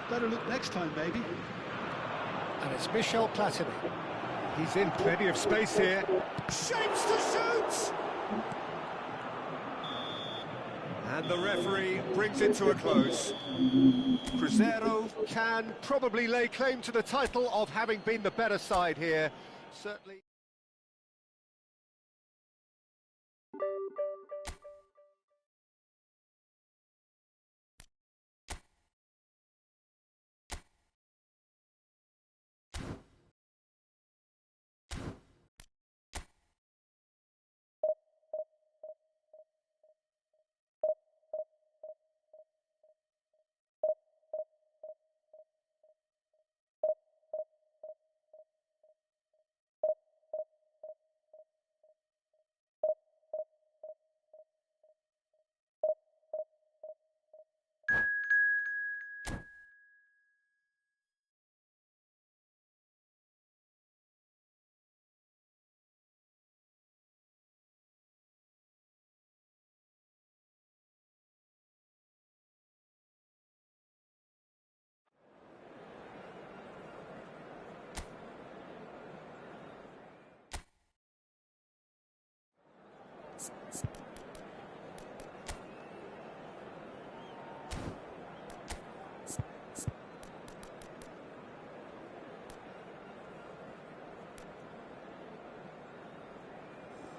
Better look next time, maybe. And it's Michel Platini. He's in plenty of space here. Shapes to shoot! And the referee brings it to a close. Cruzeiro can probably lay claim to the title of having been the better side here. Certainly.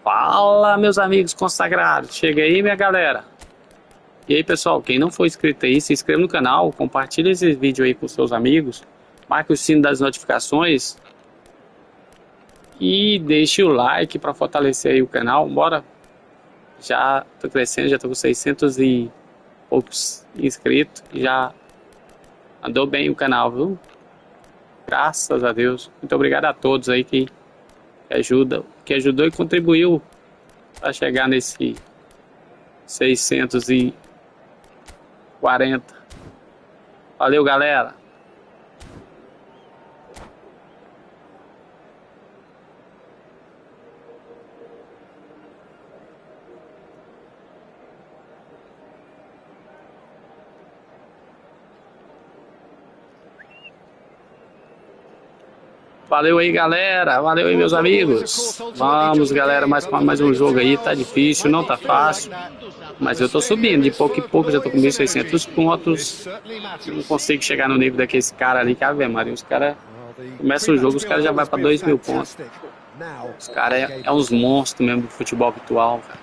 Fala, meus amigos consagrados. Chega aí, minha galera. E aí, pessoal, quem não for inscrito aí, se inscreva no canal, compartilhe esse vídeo aí com seus amigos, marque o sino das notificações e deixe o like para fortalecer aí o canal. Bora. Já tô crescendo, já tô com 600 e poucos inscritos. Já andou bem o canal, viu? Graças a Deus. Muito obrigado a todos aí que ajudou e contribuiu para chegar nesse 640. Valeu, galera. Valeu aí, galera. Valeu aí, meus amigos. Vamos, galera, mais um jogo aí. Tá difícil, não tá fácil. Mas eu tô subindo. De pouco em pouco, já tô com 1.600 pontos. Não consigo chegar no nível daqueles caras ali. Que Ave Maria, os caras começam o jogo, os caras já vai pra 2.000 pontos. Os caras é uns monstros mesmo do futebol virtual, cara.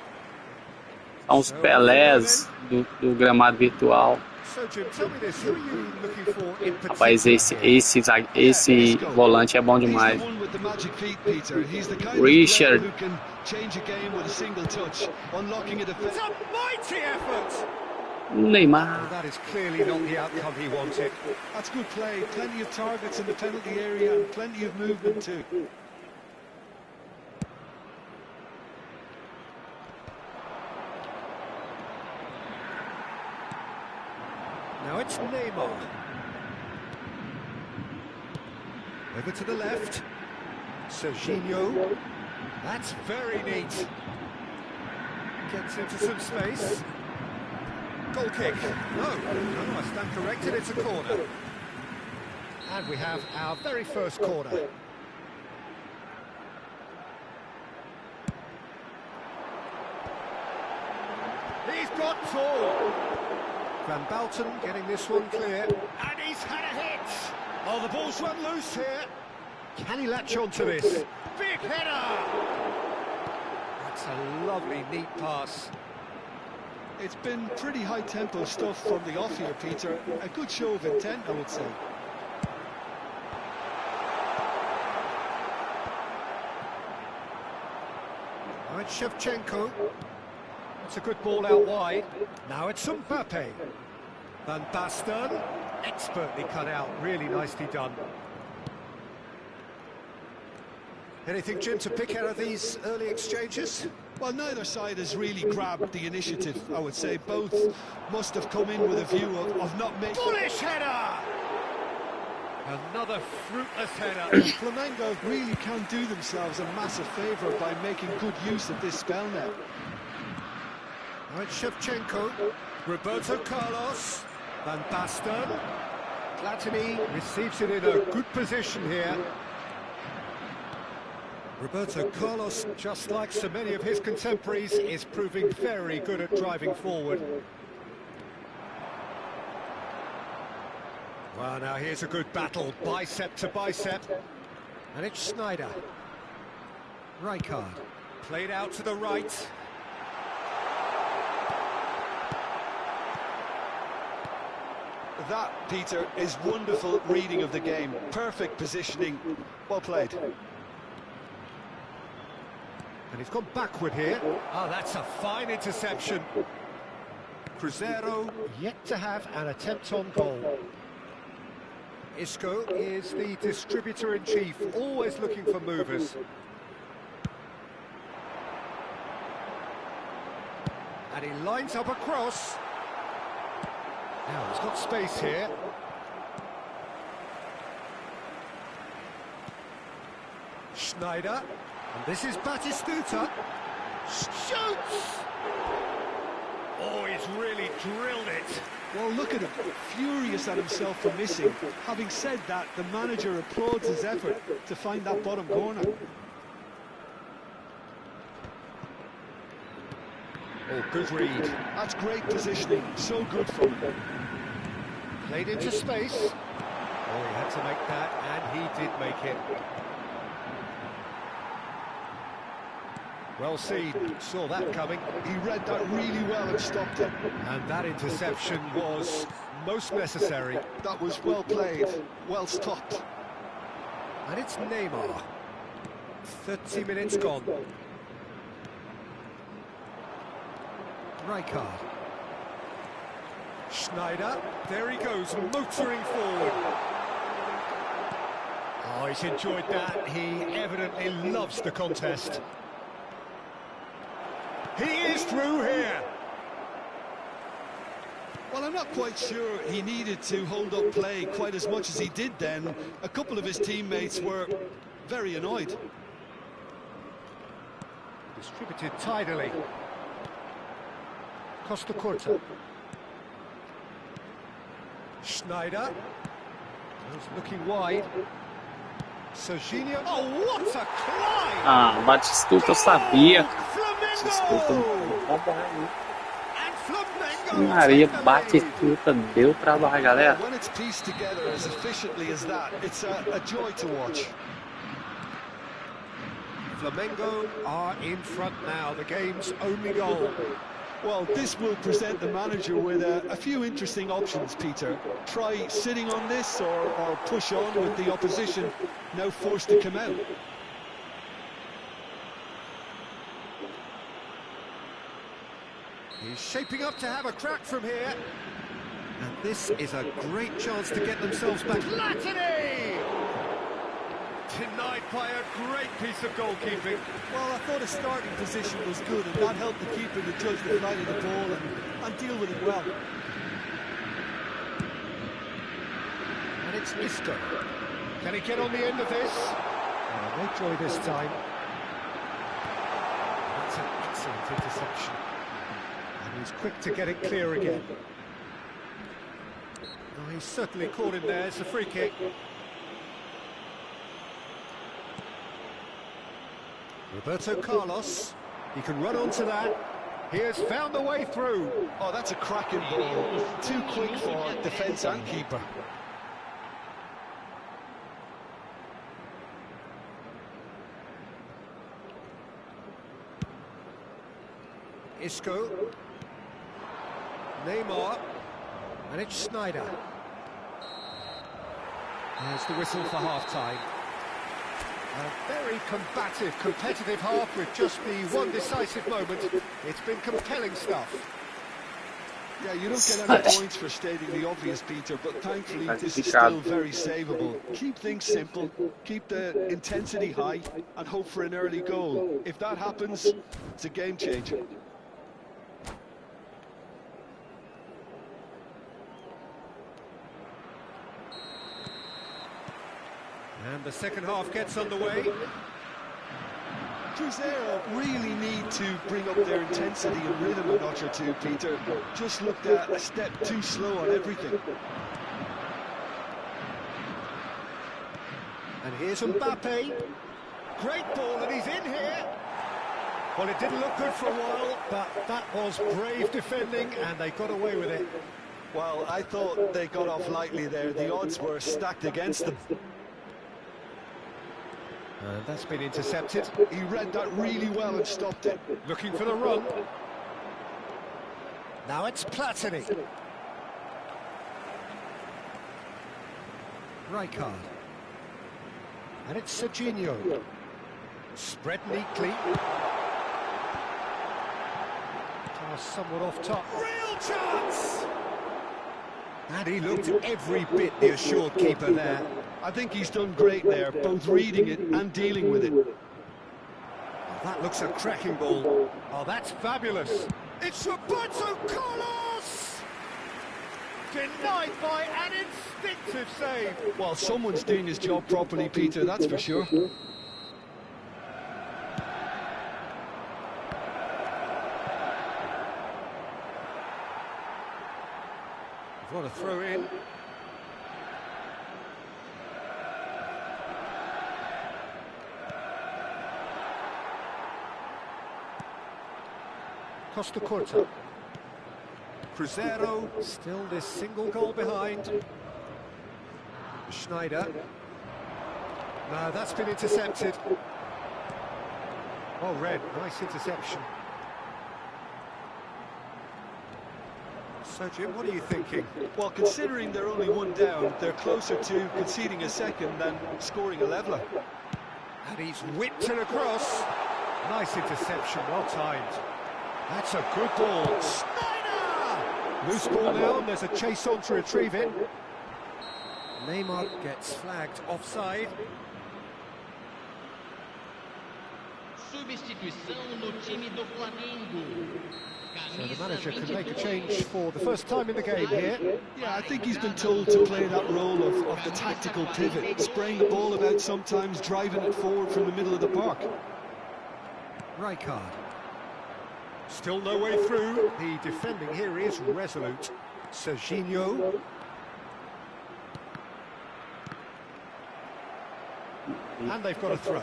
São uns Pelés do gramado virtual. Rapaz, esse volante é bom demais. Richard. Neymar. That is clearly not the outcome he wanted. That's good play. Plenty of targets in the penalty area and plenty of movement too. Now it's Neymar. Over to the left. Serginho. That's very neat. Gets into some space. Goal kick. No, I stand corrected, it's a corner. And we have our very first corner. He's got tall. Van Balten getting this one clear. And he's had a hit. Oh, the ball's run loose here. Can he latch onto this? Big header! That's a lovely, neat pass. It's been pretty high-tempo stuff from the off here, Peter. A good show of intent, I would say. Now it's Shevchenko. It's a good ball out wide. Now it's Mbappe. Van Basten, expertly cut out, really nicely done. Anything, Jim, to pick out of these early exchanges? Well, neither side has really grabbed the initiative, I would say. Both must have come in with a view of not making... Bullish header! Another fruitless header. Flamengo really can do themselves a massive favour by making good use of this spell now. Now it's Shevchenko, Roberto Carlos, Van Basten. Platini receives it in a good position here. Roberto Carlos, just like so many of his contemporaries, is proving very good at driving forward. Well, now here's a good battle, bicep to bicep. And it's Sneijder. Rijkaard, played out to the right. That, Peter, is wonderful reading of the game. Perfect positioning. Well played. And he's gone backward here. Oh, that's a fine interception. Cruzeiro yet to have an attempt on goal. Isco is the distributor-in-chief, always looking for movers. And he lines up a cross. Now he's got space here. Sneijder. And this is Batistuta. Shoots! Oh, he's really drilled it. Well, look at him, furious at himself for missing. Having said that, the manager applauds his effort to find that bottom corner. Oh, good read. That's great positioning, so good from him. Played into space. Oh, he had to make that, and he did make it. Well seen, saw that coming. He read that really well and stopped it. And that interception was most necessary. That was well played, well stopped. And it's Neymar. 30 minutes gone. Rijkaard. Sneijder, there he goes, motoring forward. Oh, he's enjoyed that. He evidently loves the contest. He is through here. Well, I'm not quite sure he needed to hold up play quite as much as he did then. A couple of his teammates were very annoyed. Distributed tidily. Costa Curta. Schneider. He's looking wide. Serginho. Oh, what a climb! Ah, Batistuta eu sabia. Maria, Batistuta deu trabalho, galera. When it's pieced together as efficiently as that, it's a joy to watch. Flamengo are in front now, the game's only goal. Well, this will present the manager with a few interesting options, Peter. Try sitting on this or push on with the opposition now forced to come out. He's shaping up to have a crack from here. And this is a great chance to get themselves back. Latini! Denied by a great piece of goalkeeping. Well, I thought his starting position was good, and that helped the keeper to judge the flight of the ball and deal with it well. And it's Isco. Can he get on the end of this? Oh, no joy this time. That's an excellent interception. And he's quick to get it clear again. Oh, he's certainly caught him there. It's a free kick. Roberto Carlos, he can run onto that. He has found the way through. Oh, that's a cracking ball. Too quick for defence and keeper. Isco. Neymar. And it's Schneider. There's the whistle for half-time. A very combative, competitive half with just the one decisive moment. It's been compelling stuff. Yeah, you don't get any points for stating the obvious, Peter, but thankfully this is still very savable. Keep things simple, keep the intensity high, and hope for an early goal. If that happens, it's a game changer. And the second half gets underway. Crescer really need to bring up their intensity and rhythm a notch or two, Peter. Just looked a step too slow on everything. And here's Mbappe. Great ball, and he's in here. Well, it didn't look good for a while, but that was brave defending, and they got away with it. Well, I thought they got off lightly there. The odds were stacked against them. That's been intercepted. He read that really well and stopped it. Looking for the run. Now it's Platini. Rijkaard. And it's Serginho. Spread neatly. Somewhat off top. Real chance! And he looked every bit the assured keeper there. I think he's done great there, both reading it and dealing with it. Oh, that looks a cracking ball. Oh, that's fabulous. It's Roberto Carlos! Denied by an instinctive save. Well, someone's doing his job properly, Peter, that's for sure. What a throw in. Costa Curta. Cruzeiro still this single goal behind. Schneider. No, that's been intercepted. Oh, red, nice interception. So, Jim, what are you thinking? Well, considering they're only one down, they're closer to conceding a second than scoring a leveller. And he's whipped it across. Nice interception, well timed. That's a good ball. Schneider! Loose ball now, and there's a chase on to retrieve it. Neymar gets flagged offside. Substituição no time do Flamengo. So the manager can make a change for the first time in the game here. Yeah, I think he's been told to play that role of the tactical pivot, spraying the ball about sometimes, driving it forward from the middle of the park. Rijkaard. Still no way through. The defending here is resolute. Serginho. And they've got a throw.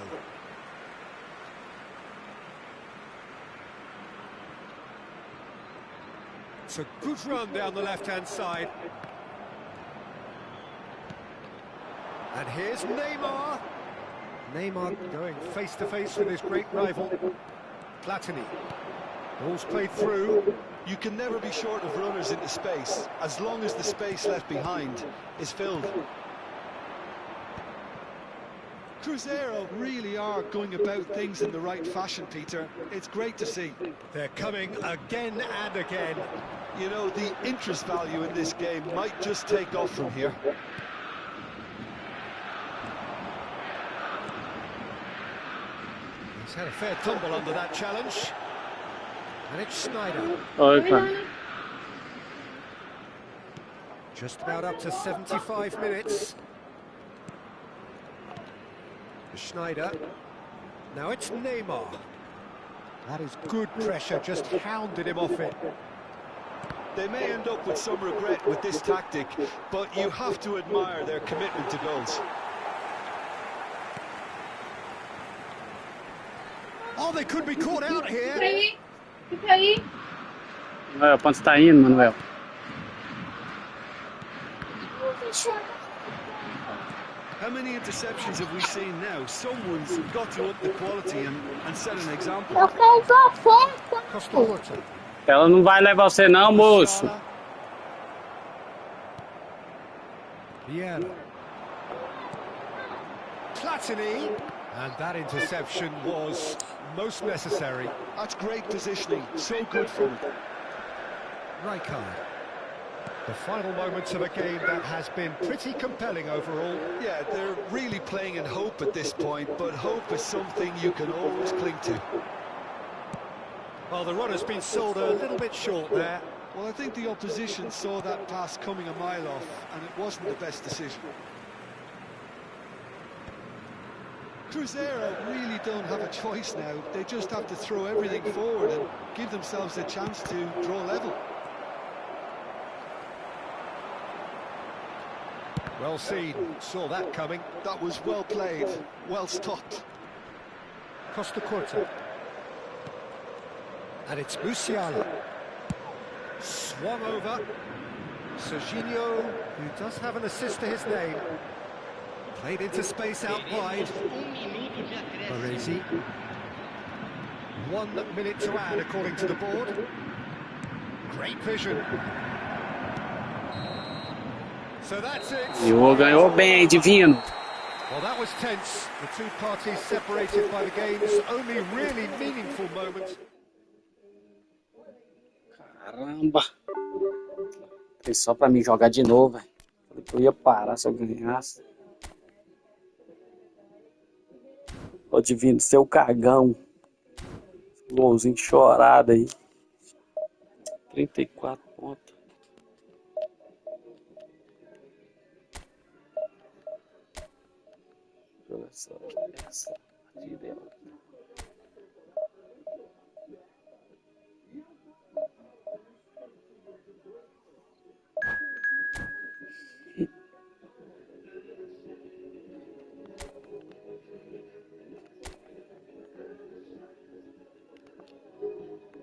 It's a good run down the left-hand side. And here's Neymar. Neymar going face-to-face with his great rival, Platini. Ball's played through. You can never be short of runners into space, as long as the space left behind is filled. Cruzeiro really are going about things in the right fashion, Peter. It's great to see. They're coming again and again. You know, the interest value in this game might just take off from here. He's had a fair tumble under that challenge. And it's Schneider. Okay. Just about up to 75 minutes. Schneider. Now it's Neymar. That is good pressure, just hounded him off it. They may end up with some regret with this tactic, but you have to admire their commitment to goals. Oh, they could be caught out here. Fica aí. Manuel, quanto está indo, Manuel? How many interceptions have we seen now? Someone's got to up the quality and set an example. Eu quero ver Costa Curta. Ela não vai levar você não, moço. Primeira. Platini. And that interception was most necessary. That's great positioning, so good for him. Rijkaard. The final moments of a game that has been pretty compelling overall. Yeah, they're really playing in hope at this point, but hope is something you can always cling to. Well, the run has been sold a little bit short there. Well, I think the opposition saw that pass coming a mile off, and it wasn't the best decision. Cruzeiro really don't have a choice now. They just have to throw everything forward and give themselves a chance to draw level. Well seen, saw that coming. That was well played, well stopped. Costa Curta. And it's Musiala. Swung over. Serginho, who does have an assist to his name. Played into space out wide. Minuto de acréscimo. Baresi. 1 minute to add according to the board. Great vision. So that's it. E o ganhou bem, divino. Well, that was tense. The two parties separated by the game's only really meaningful moment. Caramba. Foi só pra mim jogar de novo, velho. Falei que eu ia parar se eu ganhasse. Ô, divino, seu cagão. Golzinho chorado aí. 34 pontos. Essa partida é